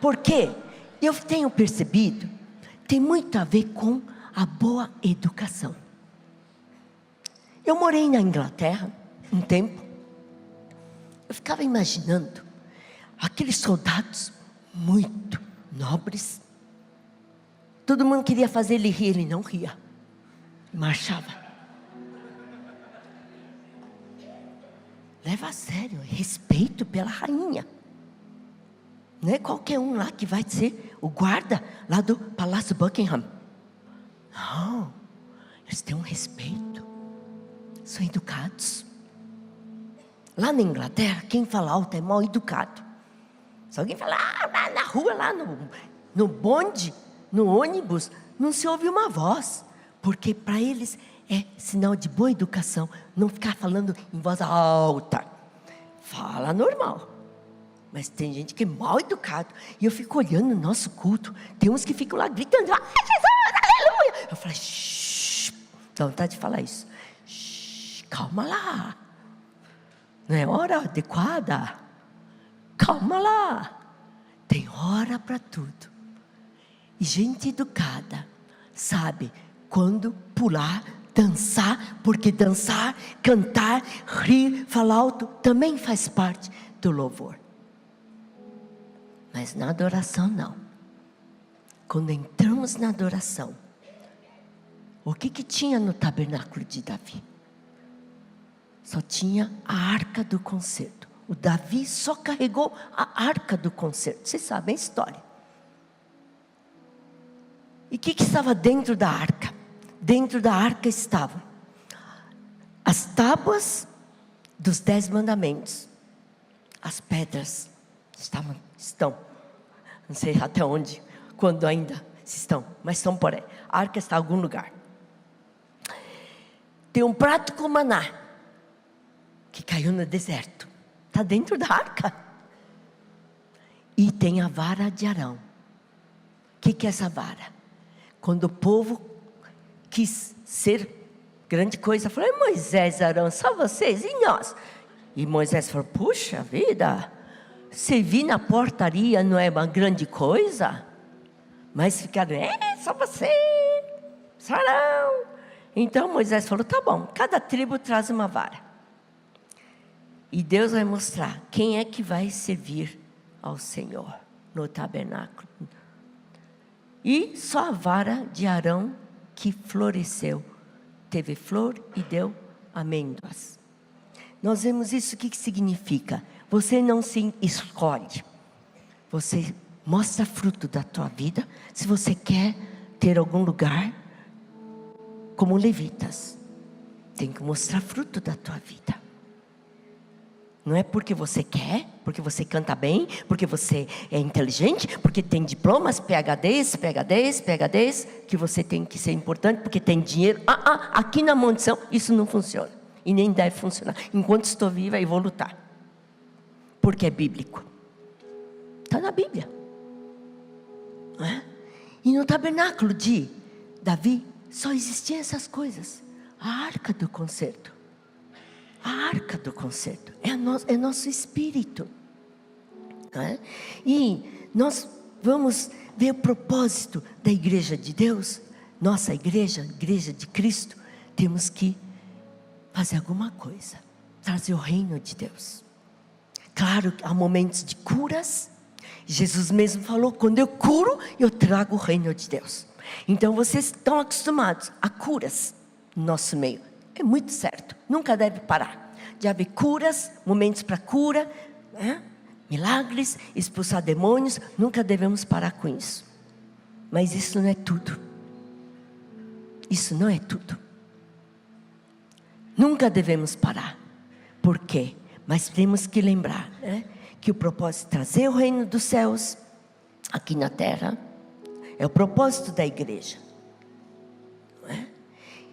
Por quê? Eu tenho percebido, tem muito a ver com a boa educação. Eu morei na Inglaterra um tempo. Eu ficava imaginando aqueles soldados muito nobres. Todo mundo queria fazer ele rir, ele não ria. Marchava. Leva a sério, respeito pela rainha. Não é qualquer um lá que vai ser o guarda lá do Palácio Buckingham. Não, eles têm um respeito. São educados. Lá na Inglaterra, quem fala alto é mal educado. Se alguém falar lá na rua, lá no bonde, no ônibus, não se ouve uma voz. Porque para eles é sinal de boa educação não ficar falando em voz alta. Fala normal. Mas tem gente que é mal educado. E eu fico olhando o nosso culto. Tem uns que ficam lá gritando, Jesus, aleluia. Eu falo, shh, dá vontade de falar isso. Shh, calma lá. Não é hora adequada. Calma lá. Tem hora para tudo. E gente educada sabe quando pular, dançar, porque dançar, cantar, rir, falar alto também faz parte do louvor. Mas na adoração não. Quando entramos na adoração, o que tinha no tabernáculo de Davi? Só tinha a arca do concerto. O Davi só carregou a arca do concerto. Vocês sabem a história. E o que estava dentro da arca? Dentro da arca estavam as tábuas dos 10 mandamentos. As pedras estão. Não sei até onde, quando ainda estão, mas estão por aí. A arca está em algum lugar. Tem um prato com maná, que caiu no deserto. Está dentro da arca. E tem a vara de Arão. O que é essa vara? Quando o povo quis ser grande coisa, falou, Moisés, Arão, só vocês e nós. E Moisés falou, puxa vida, servir na portaria não é uma grande coisa? Mas ficaram, só você, só Arão. Então Moisés falou, tá bom, cada tribo traz uma vara. E Deus vai mostrar quem é que vai servir ao Senhor no tabernáculo. E só a vara de Arão que floresceu. Teve flor e deu amêndoas. Nós vemos isso, o que significa? Você não se escolhe. Você Mostra fruto da tua vida. Se você quer ter algum lugar como levitas, tem que mostrar fruto da tua vida. Não é porque você quer, porque você canta bem, porque você é inteligente, porque tem diplomas, PhDs, que você tem que ser importante, porque tem dinheiro. Aqui na maldição isso não funciona. E nem deve funcionar. Enquanto estou viva, eu vou lutar. Porque é bíblico. Está na Bíblia. Não é? E no tabernáculo de Davi, só existiam essas coisas. A arca do concerto. A arca do concerto. É nosso espírito. Não é? E nós vamos ver o propósito da igreja de Deus. Nossa igreja, a igreja de Cristo. Temos que fazer alguma coisa. Trazer o reino de Deus. Claro que há momentos de curas. Jesus mesmo falou, quando eu curo, eu trago o reino de Deus. Então vocês estão acostumados a curas no nosso meio. É muito certo, nunca deve parar. De haver curas, momentos para cura, né? Milagres, expulsar demônios, nunca devemos parar com isso. Mas isso não é tudo. Isso não é tudo. Nunca devemos parar. Por quê? Mas temos que lembrar, né? Que o propósito é trazer o reino dos céus aqui na terra. É o propósito da igreja. Não é?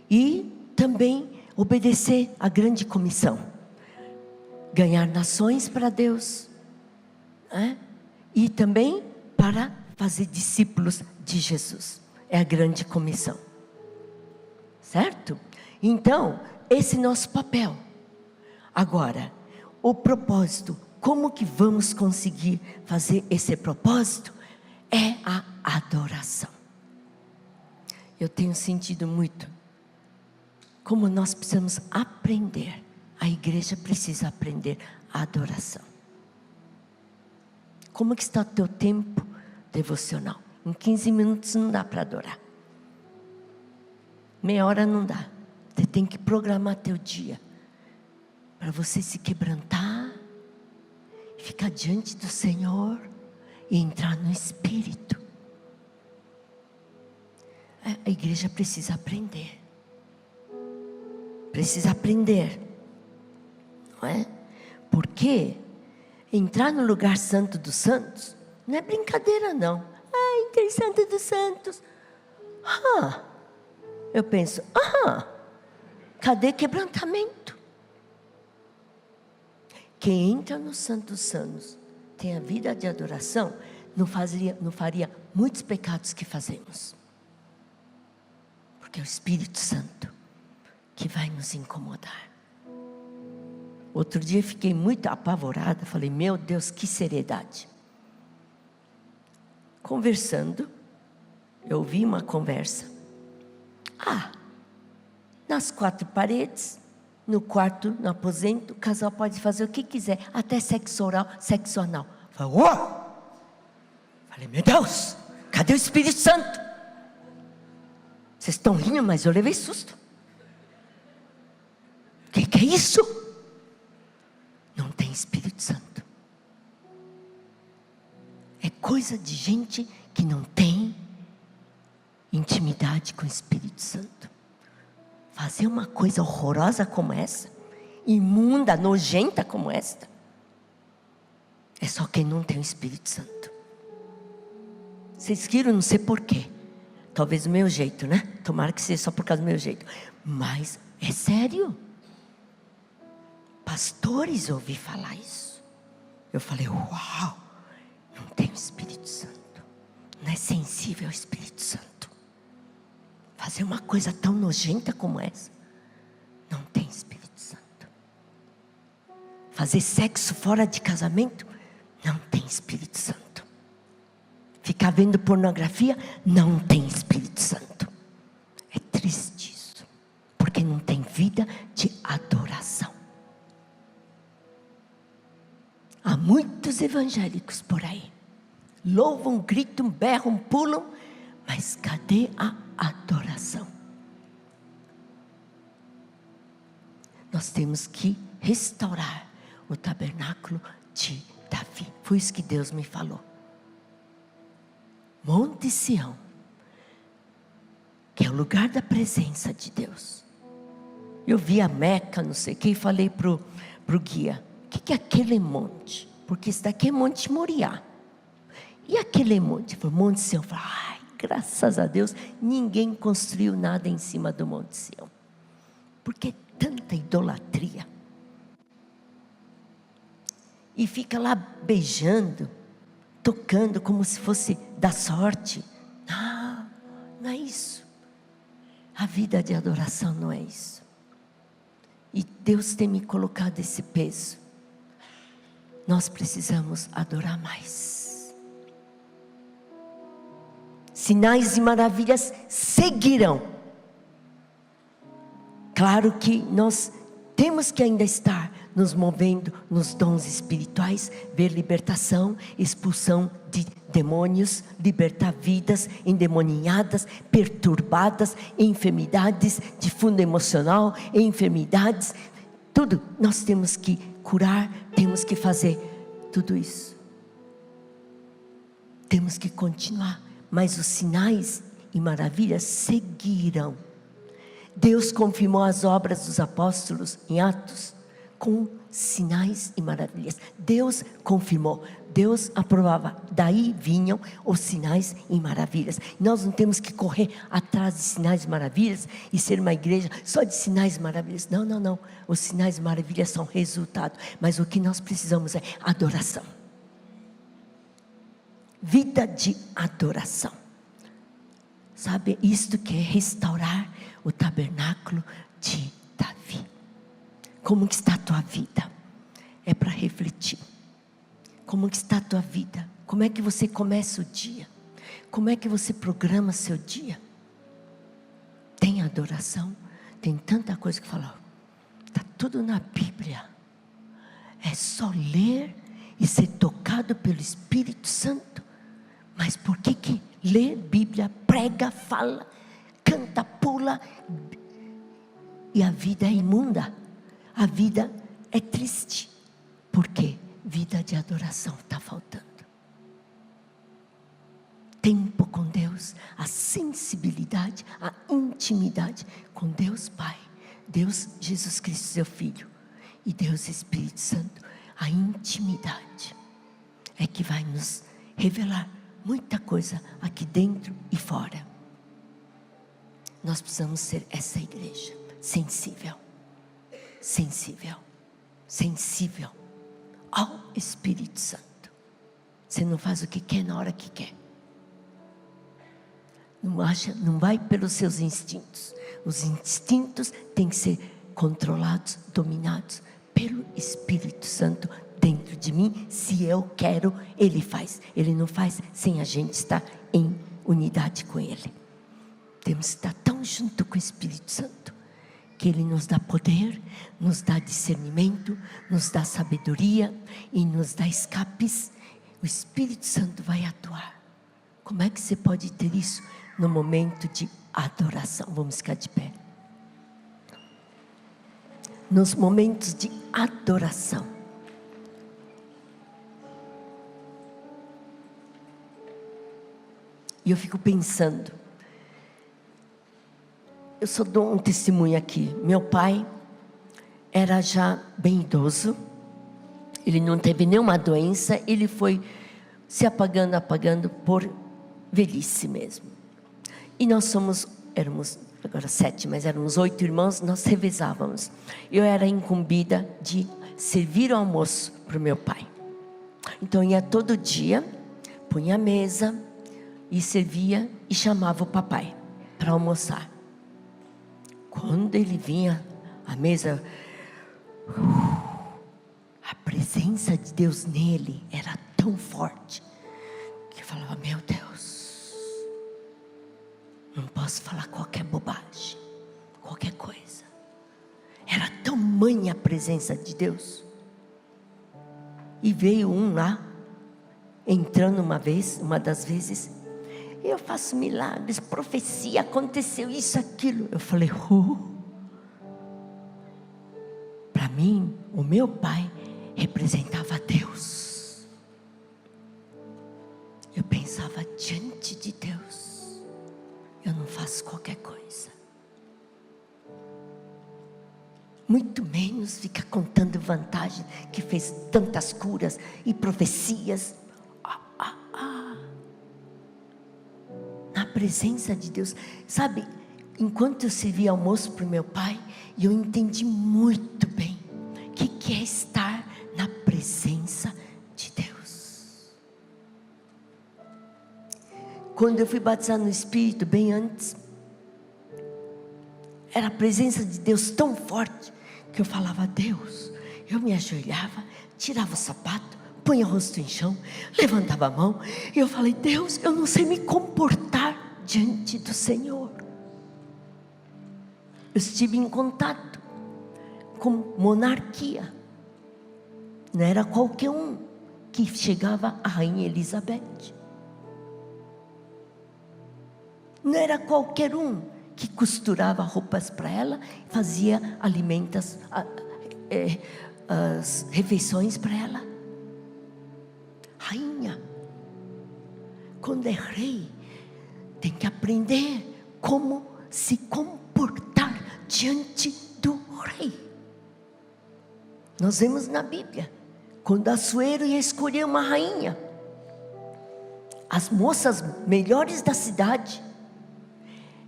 E também obedecer à grande comissão. Ganhar nações para Deus. Não é? E também para fazer discípulos de Jesus. É a grande comissão. Certo? Então, esse é nosso papel. Agora, o propósito, como que vamos conseguir fazer esse propósito? É a adoração. Eu tenho sentido muito como nós precisamos aprender. A igreja precisa aprender a adoração. Como que está o teu tempo devocional? Em 15 minutos não dá para adorar. Meia hora não dá. Você tem que programar teu dia. Para você se quebrantar, ficar diante do Senhor e entrar no Espírito. A igreja precisa aprender. Precisa aprender. Não é? Porque entrar no lugar santo dos santos não é brincadeira não. Entrei santo dos santos. Eu penso, cadê quebrantamento? Quem entra no Santo dos Santos, tem a vida de adoração, não faria muitos pecados que fazemos. Porque é o Espírito Santo que vai nos incomodar. Outro dia fiquei muito apavorada, falei, meu Deus, que seriedade. Conversando, eu ouvi uma conversa. Nas 4 paredes, no quarto, no aposento, o casal pode fazer o que quiser, até sexo oral, sexo anal. Falei, meu Deus, cadê o Espírito Santo? Vocês estão rindo, mas eu levei susto. O que é isso? Não tem Espírito Santo. É coisa de gente que não tem intimidade com o Espírito Santo. Fazer uma coisa horrorosa como essa, imunda, nojenta como esta, é só quem não tem o Espírito Santo. Vocês riram, não sei porquê. Talvez o meu jeito, né? Tomara que seja só por causa do meu jeito. Mas é sério. Pastores ouvi falar isso. Eu falei, uau, não tem o Espírito Santo. Não é sensível ao Espírito Santo. Fazer uma coisa tão nojenta como essa, não tem Espírito Santo. Fazer sexo fora de casamento, não tem Espírito Santo. Ficar vendo pornografia, não tem Espírito Santo. É triste isso, porque não tem vida de adoração. Há muitos evangélicos por aí, louvam, gritam, berram, pulam, mas cadê a adoração? Nós temos que restaurar o tabernáculo de Davi. Foi isso que Deus me falou. Monte Sião, que é o lugar da presença de Deus. Eu vi a Meca, não sei o que, e falei pro guia: o que é aquele monte? Porque esse daqui é Monte Moriá. E aquele monte? Foi Monte Sião. Eu falei: ai, graças a Deus, ninguém construiu nada em cima do Monte Sião. Porque é tanta idolatria. E fica lá beijando, tocando como se fosse da sorte. Não, não é isso. A vida de adoração não é isso. E Deus tem me colocado esse peso. Nós precisamos adorar mais. Sinais e maravilhas seguirão. Claro que nós temos que ainda estar nos movendo nos dons espirituais, ver libertação, expulsão de demônios, libertar vidas endemoninhadas, perturbadas, enfermidades de fundo emocional, enfermidades, tudo. Nós temos que curar, temos que fazer tudo isso. Temos que continuar, mas os sinais e maravilhas seguirão. Deus confirmou as obras dos apóstolos em Atos com sinais e maravilhas. Deus confirmou, Deus aprovava. Daí vinham os sinais e maravilhas. Nós não temos que correr atrás de sinais e maravilhas e ser uma igreja só de sinais e maravilhas. Não, não, não. Os sinais e maravilhas são resultado. Mas o que nós precisamos é adoração. Vida de adoração. Sabe, isto que é restaurar o tabernáculo de Davi. Como que está a tua vida? É para refletir. Como que está a tua vida? Como é que você começa o dia? Como é que você programa seu dia? Tem adoração? Tem tanta coisa que falar. Está tudo na Bíblia. É só ler e ser tocado pelo Espírito Santo. Mas por que lê Bíblia, prega, fala, canta, pula, e a vida é imunda? A vida é triste. Por quê? Vida de adoração está faltando. Tempo com Deus, a sensibilidade, a intimidade com Deus Pai, Deus Jesus Cristo seu Filho e Deus Espírito Santo. A intimidade é que vai nos revelar muita coisa aqui dentro e fora. Nós precisamos ser essa igreja sensível, sensível, sensível ao Espírito Santo. Você não faz o que quer na hora que quer. Não vai pelos seus instintos. Os instintos têm que ser controlados, dominados pelo Espírito Santo dentro de mim. Se eu quero, Ele faz. Ele não faz sem a gente estar em unidade com Ele. Temos que estar tão junto com o Espírito Santo que Ele nos dá poder, nos dá discernimento, nos dá sabedoria e nos dá escapes. O Espírito Santo vai atuar. Como é que você pode ter isso no momento de adoração? Vamos ficar de pé. Nos momentos de adoração, e eu fico pensando, eu só dou um testemunho aqui. Meu pai era já bem idoso, ele não teve nenhuma doença, ele foi se apagando por velhice mesmo. E nós éramos agora 7, mas éramos 8 irmãos, nós revezávamos. Eu era incumbida de servir o almoço para o meu pai. Então ia todo dia, punha a mesa e servia e chamava o papai para almoçar. Quando ele vinha à mesa, a presença de Deus nele era tão forte que eu falava: meu Deus, não posso falar qualquer bobagem, qualquer coisa. Era tamanha a presença de Deus. E veio um lá, entrando uma das vezes, eu faço milagres, profecia, aconteceu isso, aquilo. Eu falei: para mim, o meu pai representava Deus. Eu pensava: diante eu não faço qualquer coisa. Muito menos fica contando vantagem, que fez tantas curas e profecias. Na presença de Deus. Sabe, enquanto eu servia almoço para o meu pai, eu entendi muito bem o que é estar na presença de Deus. Quando eu fui batizado no Espírito, bem antes, era a presença de Deus tão forte, que eu falava: Deus, eu me ajoelhava, tirava o sapato, punha o rosto em chão, levantava a mão, e eu falei: Deus, eu não sei me comportar diante do Senhor. Eu estive em contato com monarquia. Não era qualquer um que chegava a Rainha Elizabeth. Não era qualquer um que costurava roupas para ela, fazia alimentos, as refeições para ela. Rainha, quando é rei, tem que aprender como se comportar diante do rei. Nós vemos na Bíblia, quando Assuero ia escolher uma rainha, as moças melhores da cidade,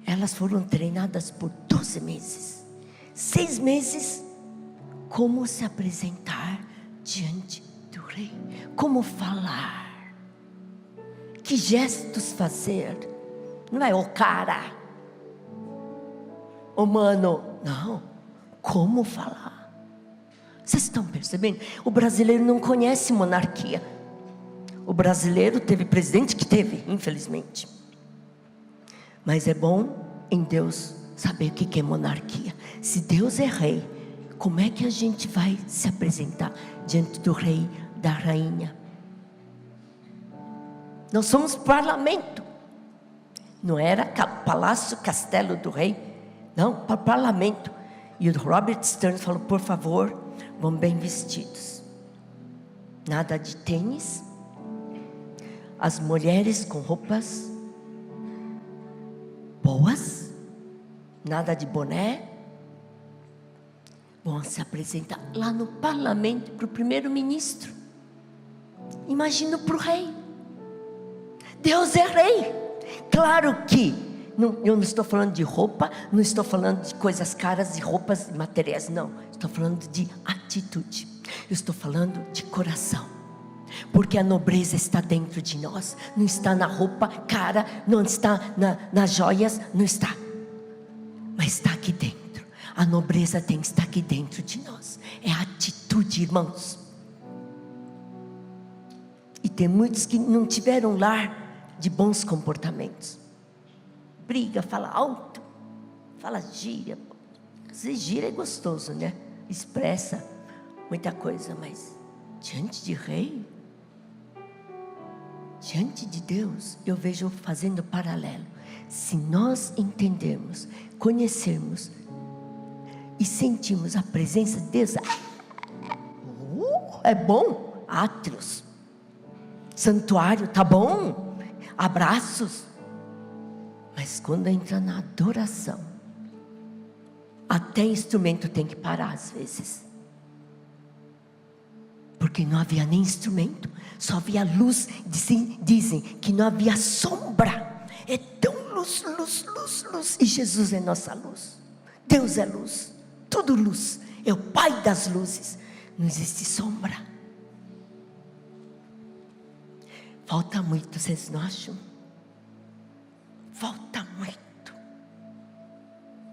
elas foram treinadas por 12 meses. 6 meses, como se apresentar diante do rei, como falar, que gestos fazer. Não é o cara, o mano, não, como falar. Vocês estão percebendo? O brasileiro não conhece monarquia. O brasileiro teve presidente que teve, infelizmente. Mas é bom em Deus saber o que é monarquia. Se Deus é rei, como é que a gente vai se apresentar diante do rei, da rainha? Nós somos parlamento. Não era palácio, castelo do rei. Não, parlamento. E o Robert Stern falou: por favor, vão bem vestidos. Nada de tênis. As mulheres com roupas boas, nada de boné, vão se apresentar lá no parlamento para o primeiro-ministro. Imagina para o rei. Deus é rei. Claro que eu não estou falando de roupa, não estou falando de coisas caras, de roupas materiais, não. Estou falando de atitude. Eu estou falando de coração. Porque a nobreza está dentro de nós. Não está na roupa cara, não está nas joias, não está. Mas está aqui dentro. A nobreza tem que estar aqui dentro de nós. É a atitude, irmãos. E tem muitos que não tiveram lar de bons comportamentos. Briga, fala alto, fala gíria. Às vezes gíria é gostoso, né? Expressa muita coisa, mas diante de rei, diante de Deus, eu vejo fazendo paralelo. Se nós entendermos, conhecermos e sentimos a presença de Deus, é bom. Átrios, santuário, tá bom, abraços. Mas quando entra na adoração, até instrumento tem que parar às vezes. Porque não havia nem instrumento, só havia luz. Dizem que não havia sombra. É tão luz, luz, luz, luz. E Jesus é nossa luz. Deus é luz, tudo luz. É o Pai das luzes. Não existe sombra. Falta muito, vocês não acham? Falta muito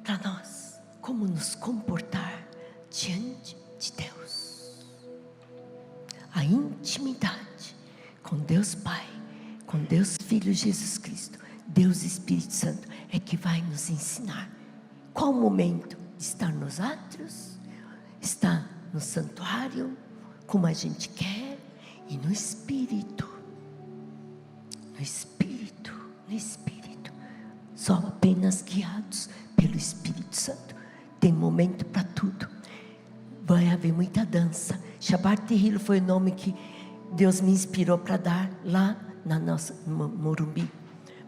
para nós. Como nos comportar diante de Deus. A intimidade com Deus Pai, com Deus Filho Jesus Cristo, Deus Espírito Santo, é que vai nos ensinar qual o momento de estar nos átrios, estar no santuário, como a gente quer, e no Espírito. No Espírito, no Espírito. Só apenas guiados pelo Espírito Santo. Tem momento para tudo. Vai haver muita dança. Shabbat Tehillah foi o nome que Deus me inspirou para dar lá na nossa Morumbi.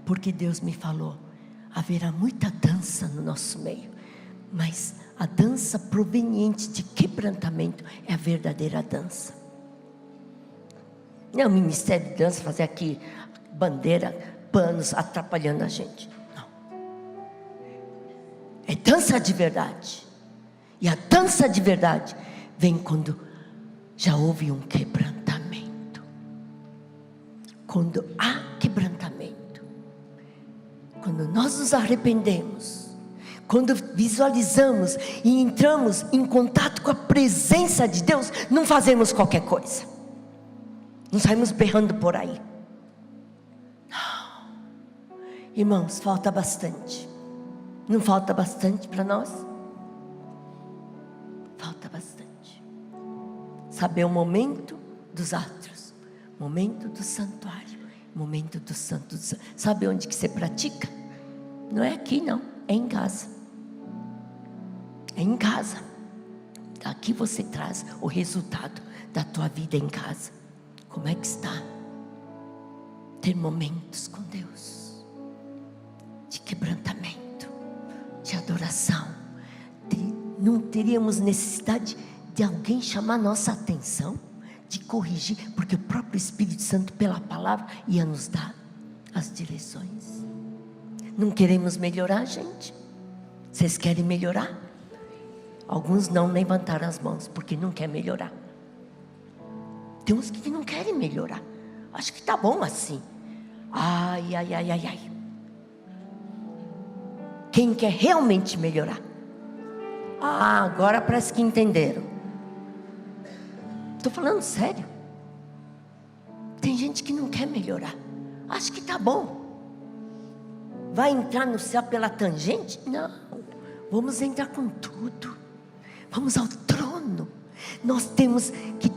Porque Deus me falou: haverá muita dança no nosso meio, mas a dança proveniente de quebrantamento é a verdadeira dança. Não é o ministério de dança fazer aqui bandeira, panos atrapalhando a gente. Não. É dança de verdade. E a dança de verdade vem quando já houve um quebrantamento. Quando há quebrantamento. Quando nós nos arrependemos. Quando visualizamos e entramos em contato com a presença de Deus, não fazemos qualquer coisa. Não saímos berrando por aí. Não. Irmãos, falta bastante. Não falta bastante para nós? Falta bastante. Saber o momento dos atos, momento do santuário, momento do santo. Sabe onde que você pratica? Não é aqui não, é em casa. É em casa. Daqui você traz o resultado da tua vida em casa. Como é que está? Ter momentos com Deus, de quebrantamento, de adoração. Não teríamos necessidade de alguém chamar nossa atenção, de corrigir, porque o próprio Espírito Santo, pela palavra, ia nos dar as direções. Não queremos melhorar, gente? Vocês querem melhorar? Alguns não levantaram as mãos, porque não quer melhorar. Tem uns que não querem melhorar. Acho que está bom assim. Ai. Quem quer realmente melhorar? Agora parece que entenderam. Estou falando sério. Tem gente que não quer melhorar. Acho que está bom. Vai entrar no céu pela tangente? Não. Vamos entrar com tudo. Vamos ao trono. Nós temos que,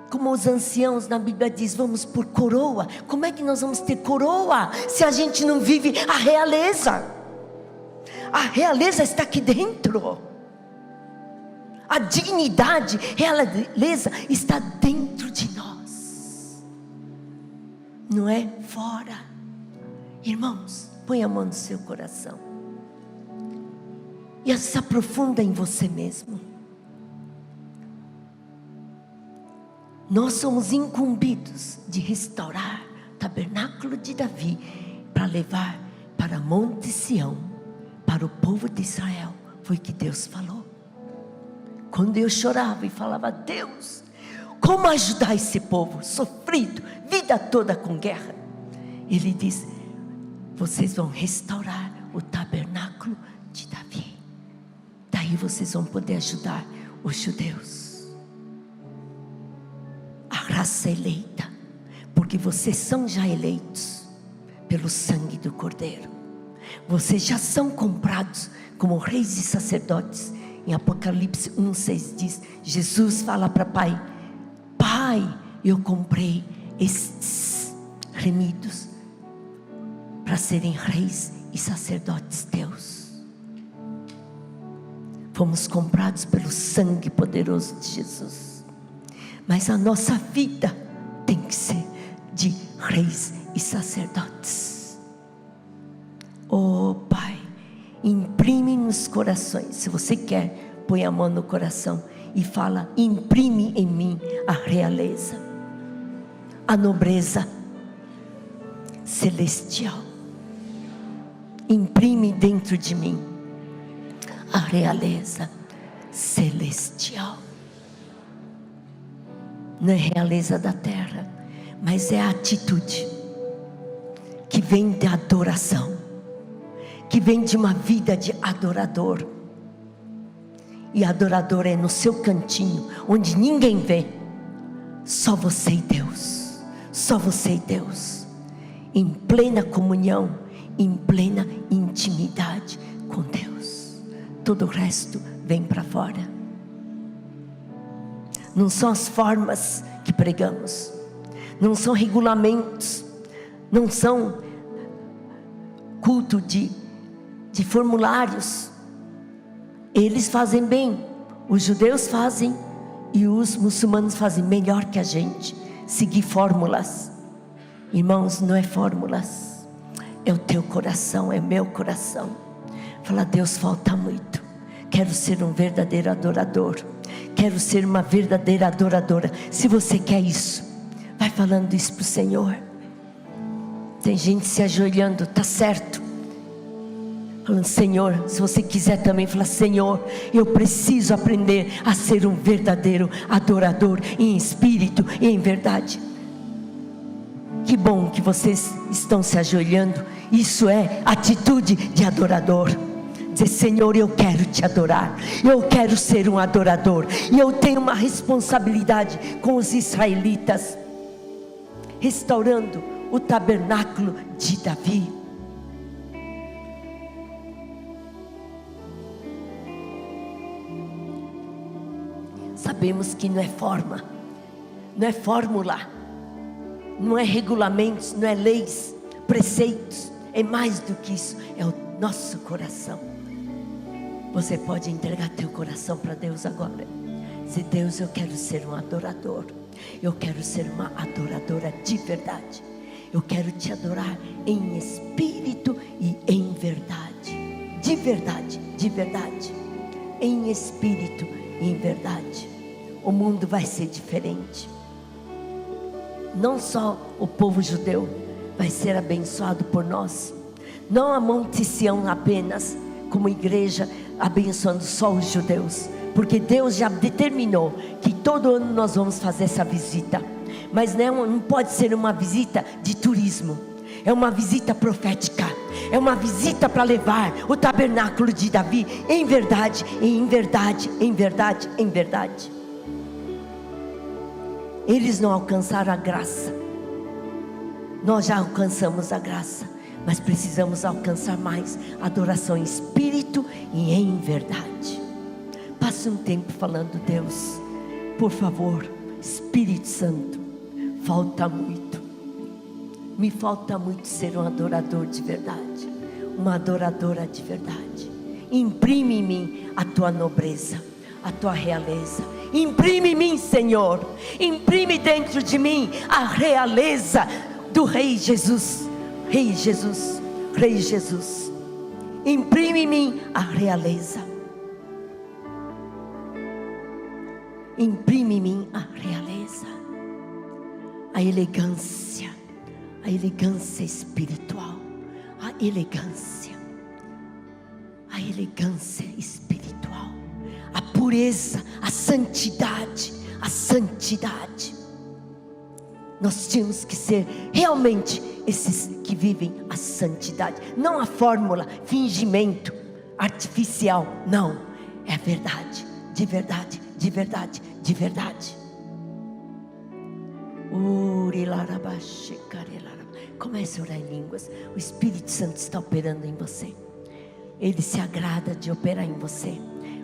como os anciãos na Bíblia diz, vamos por coroa. Como é que nós vamos ter coroa se a gente não vive a realeza? A realeza está aqui dentro. A dignidade, realeza está dentro de nós. Não é fora. Irmãos, põe a mão no seu coração. E se aprofunda em você mesmo. Nós somos incumbidos de restaurar o tabernáculo de Davi para levar para Monte Sião, para o povo de Israel. Foi o que Deus falou. Quando eu chorava e falava: Deus, como ajudar esse povo sofrido, vida toda com guerra? Ele diz: vocês vão restaurar o tabernáculo de Davi. Daí vocês vão poder ajudar os judeus. A raça eleita, porque vocês são já eleitos pelo sangue do Cordeiro. Vocês já são comprados como reis e sacerdotes. Em Apocalipse 1:6 diz, Jesus fala para Pai: Pai, eu comprei estes remidos para serem reis e sacerdotes teus. Fomos comprados pelo sangue poderoso de Jesus. Mas a nossa vida tem que ser de reis e sacerdotes. Oh Pai, imprime nos corações. Se você quer, põe a mão no coração e fala: imprime em mim a realeza, a nobreza celestial. Imprime dentro de mim a realeza celestial. Não é realeza da terra, mas é a atitude que vem de adoração, que vem de uma vida de adorador. E adorador é no seu cantinho, onde ninguém vê, só você e Deus, só você e Deus, em plena comunhão, em plena intimidade com Deus. Todo o resto vem para fora. Não são as formas que pregamos, não são regulamentos, não são culto de formulários. Eles fazem bem, os judeus fazem e os muçulmanos fazem melhor que a gente. Seguir fórmulas. Irmãos, não é fórmulas, é o teu coração, é meu coração. Fala: Deus, falta muito. Quero ser um verdadeiro adorador. Quero ser uma verdadeira adoradora. Se você quer isso, vai falando isso para o Senhor. Tem gente se ajoelhando, tá certo, falando: Senhor, se você quiser também, fala: Senhor, eu preciso aprender a ser um verdadeiro adorador, em espírito e em verdade. Que bom que vocês estão se ajoelhando. Isso é atitude de adorador. Dizer: Senhor, eu quero te adorar, eu quero ser um adorador. E eu tenho uma responsabilidade com os israelitas, restaurando o tabernáculo de Davi. Sabemos que não é forma, não é fórmula, não é regulamentos, não é leis, preceitos. É mais do que isso, é o nosso coração. Você pode entregar teu coração para Deus agora. Dizer: Deus, eu quero ser um adorador. Eu quero ser uma adoradora de verdade. Eu quero te adorar em espírito e em verdade. De verdade, de verdade. Em espírito e em verdade. O mundo vai ser diferente. Não só o povo judeu vai ser abençoado por nós. Não a Monte Sião apenas, como igreja, abençoando só os judeus. Porque Deus já determinou que todo ano nós vamos fazer essa visita. Mas não pode ser uma visita de turismo. É uma visita profética. É uma visita para levar o tabernáculo de Davi em verdade, em verdade, em verdade, em verdade. Eles não alcançaram a graça. Nós já alcançamos a graça, mas precisamos alcançar mais adoração em espírito e em verdade. Passe um tempo falando: Deus, por favor, Espírito Santo, falta muito. Me falta muito ser um adorador de verdade, uma adoradora de verdade. Imprime em mim a tua nobreza, a tua realeza. Imprime em mim, Senhor. Imprime dentro de mim a realeza do Rei Jesus. Rei Jesus, Rei Jesus. Imprime em mim a realeza. Imprime em mim a realeza, a elegância espiritual, a elegância espiritual, a pureza, a santidade. Nós tínhamos que ser realmente esses que vivem a santidade, não a fórmula, fingimento artificial, não, é a verdade, de verdade, de verdade, de verdade. Comece a orar em línguas. O Espírito Santo está operando em você. Ele se agrada de operar em você.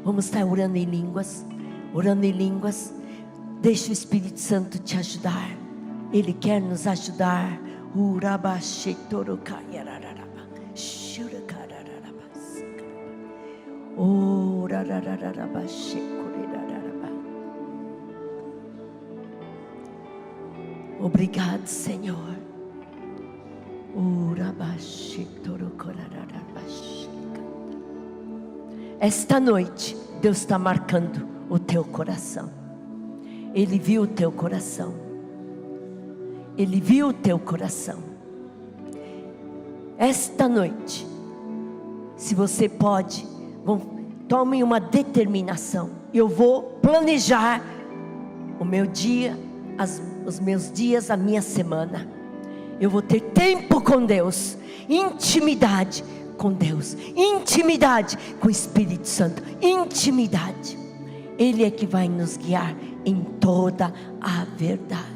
Vamos estar orando em línguas. Orando em línguas. Deixa o Espírito Santo te ajudar. Ele quer nos ajudar. Obrigado, Senhor. Esta noite Deus está marcando o teu coração. Ele viu o teu coração. Ele viu o teu coração. Esta noite, se você pode, tome uma determinação. Eu vou planejar o meu dia, os meus dias, a minha semana. Eu vou ter tempo com Deus, intimidade com Deus, intimidade com o Espírito Santo, intimidade. Ele é que vai nos guiar em toda a verdade.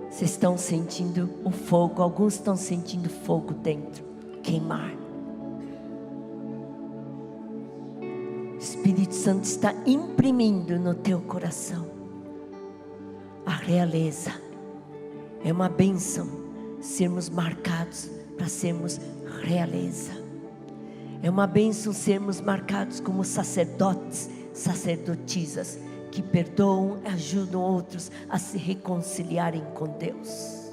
Vocês estão sentindo o fogo, alguns estão sentindo fogo dentro, queimar. O Espírito Santo está imprimindo no teu coração a realeza. É uma bênção sermos marcados para sermos realeza. É uma bênção sermos marcados como sacerdotes, sacerdotisas, que perdoam e ajudam outros a se reconciliarem com Deus.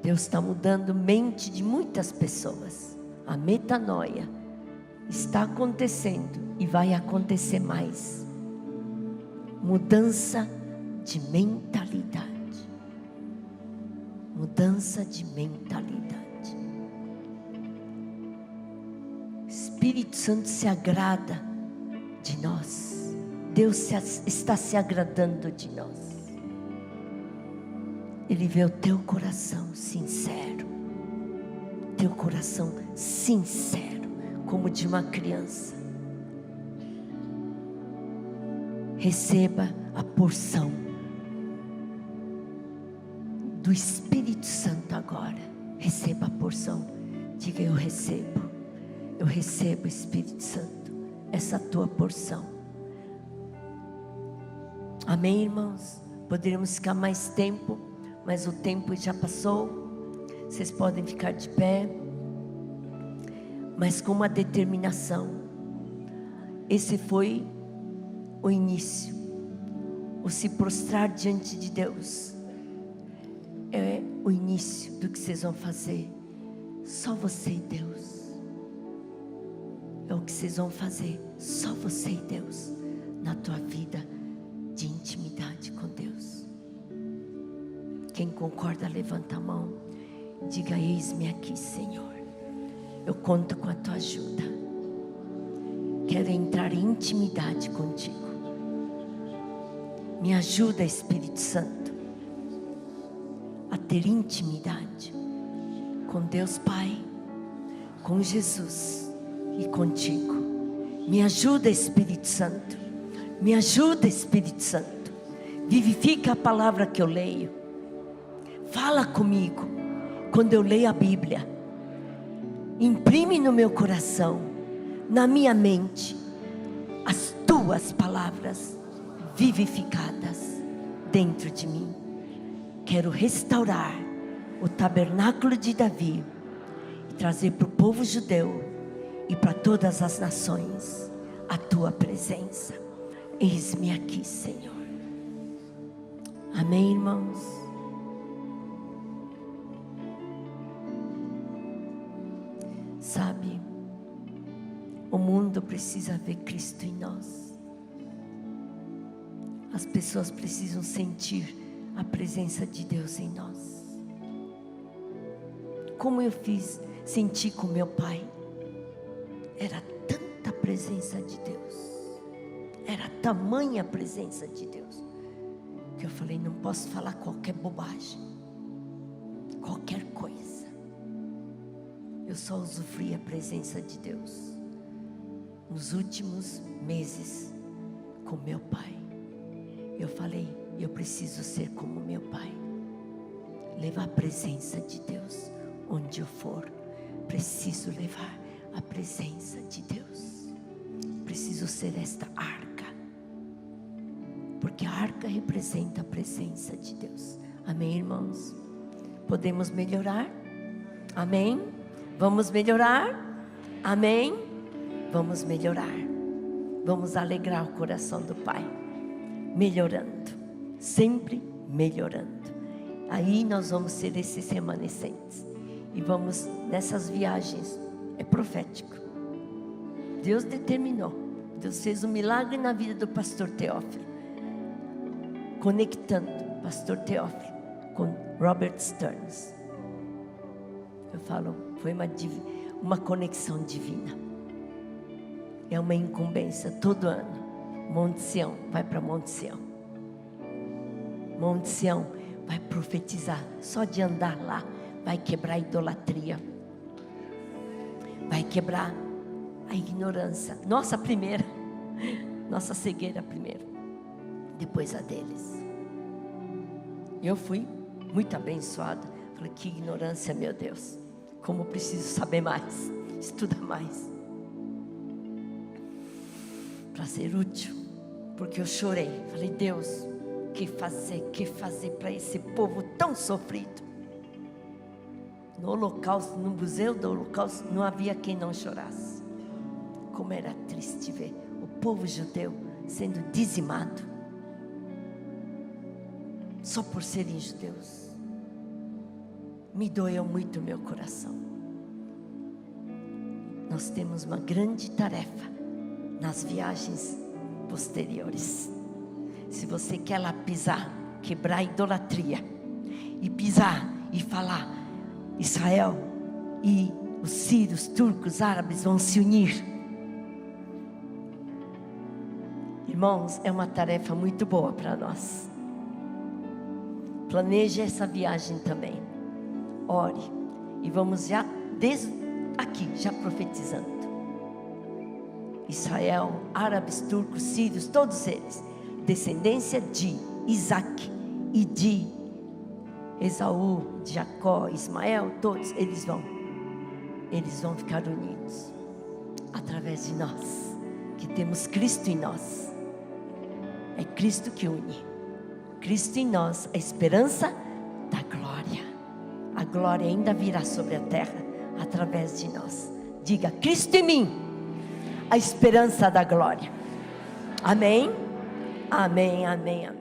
Deus está mudando a mente de muitas pessoas. A metanoia está acontecendo e vai acontecer mais. Mudança de mentalidade. Mudança de mentalidade. O Espírito Santo se agrada de nós. Deus está se agradando de nós. Ele vê o teu coração sincero. Teu coração sincero, como de uma criança. Receba a porção do Espírito Santo agora. Receba a porção. Diga: eu recebo. Eu recebo, Espírito Santo, essa tua porção. Amém, irmãos? Poderíamos ficar mais tempo, mas o tempo já passou. Vocês podem ficar de pé, mas com uma determinação. Esse foi o início. O se prostrar diante de Deus é o início do que vocês vão fazer. Só você e Deus. É o que vocês vão fazer. Só você e Deus. Na tua vida de intimidade com Deus. Quem concorda, levanta a mão. Diga: eis-me aqui, Senhor. Eu conto com a tua ajuda. Quero entrar em intimidade contigo. Me ajuda, Espírito Santo, a ter intimidade com Deus Pai, com Jesus e contigo. Me ajuda, Espírito Santo. Me ajuda, Espírito Santo. Vivifica a palavra que eu leio. Fala comigo quando eu leio a Bíblia. Imprime no meu coração, na minha mente, as tuas palavras vivificadas dentro de mim. Quero restaurar o tabernáculo de Davi e trazer para o povo judeu e para todas as nações a tua presença. Eis-me aqui, Senhor. Amém, irmãos? Sabe, o mundo precisa ver Cristo em nós. As pessoas precisam sentir a presença de Deus em nós. Como eu senti com meu pai. Era tanta presença de Deus. Era tamanha a presença de Deus, que eu falei: não posso falar qualquer bobagem, qualquer coisa. Eu só usufruí a presença de Deus nos últimos meses com meu pai. Eu falei: eu preciso ser como meu pai, levar a presença de Deus onde eu for. Preciso levar a presença de Deus. Preciso ser esta arca, porque a arca representa a presença de Deus. Amém, irmãos? Podemos melhorar? Amém? Vamos melhorar? Amém? Vamos melhorar. Vamos alegrar o coração do Pai. Melhorando. Sempre melhorando. Aí nós vamos ser esses remanescentes. E vamos nessas viagens. É profético. Deus determinou. Deus fez um milagre na vida do pastor Teófilo. Conectando o pastor Teófilo com Robert Stearns. Eu falo, foi uma conexão divina. É uma incumbência todo ano. Monte Sião, vai para Monte Sião. Monte Sião vai profetizar. Só de andar lá vai quebrar a idolatria. Vai quebrar a ignorância. Nossa primeira. Nossa cegueira primeiro. Depois a deles. Eu fui muito abençoada. Falei: que ignorância, meu Deus. Como preciso saber mais. Estudar mais. para ser útil, porque eu chorei. Falei, Deus, que fazer para esse povo tão sofrido? No holocausto, no museu do holocausto, não havia quem não chorasse. Como era triste ver o povo judeu sendo dizimado, só por serem judeus. Me doeu muito o meu coração. Nós temos uma grande tarefa nas viagens posteriores. Se você quer lá pisar, quebrar a idolatria, e pisar e falar, Israel e os sírios, turcos, árabes vão se unir. Irmãos, é uma tarefa muito boa para nós. Planeje essa viagem também. Ore. E vamos já, desde aqui, já profetizando. Israel, árabes, turcos, sírios, todos eles, descendência de Isaac e de Esaú, de Jacó, Ismael, todos eles vão ficar unidos através de nós, que temos Cristo em nós. É Cristo que une. Cristo em nós, a esperança da glória. A glória ainda virá sobre a terra através de nós. Diga, Cristo em mim, a esperança da glória. Amém? Amém, amém, amém.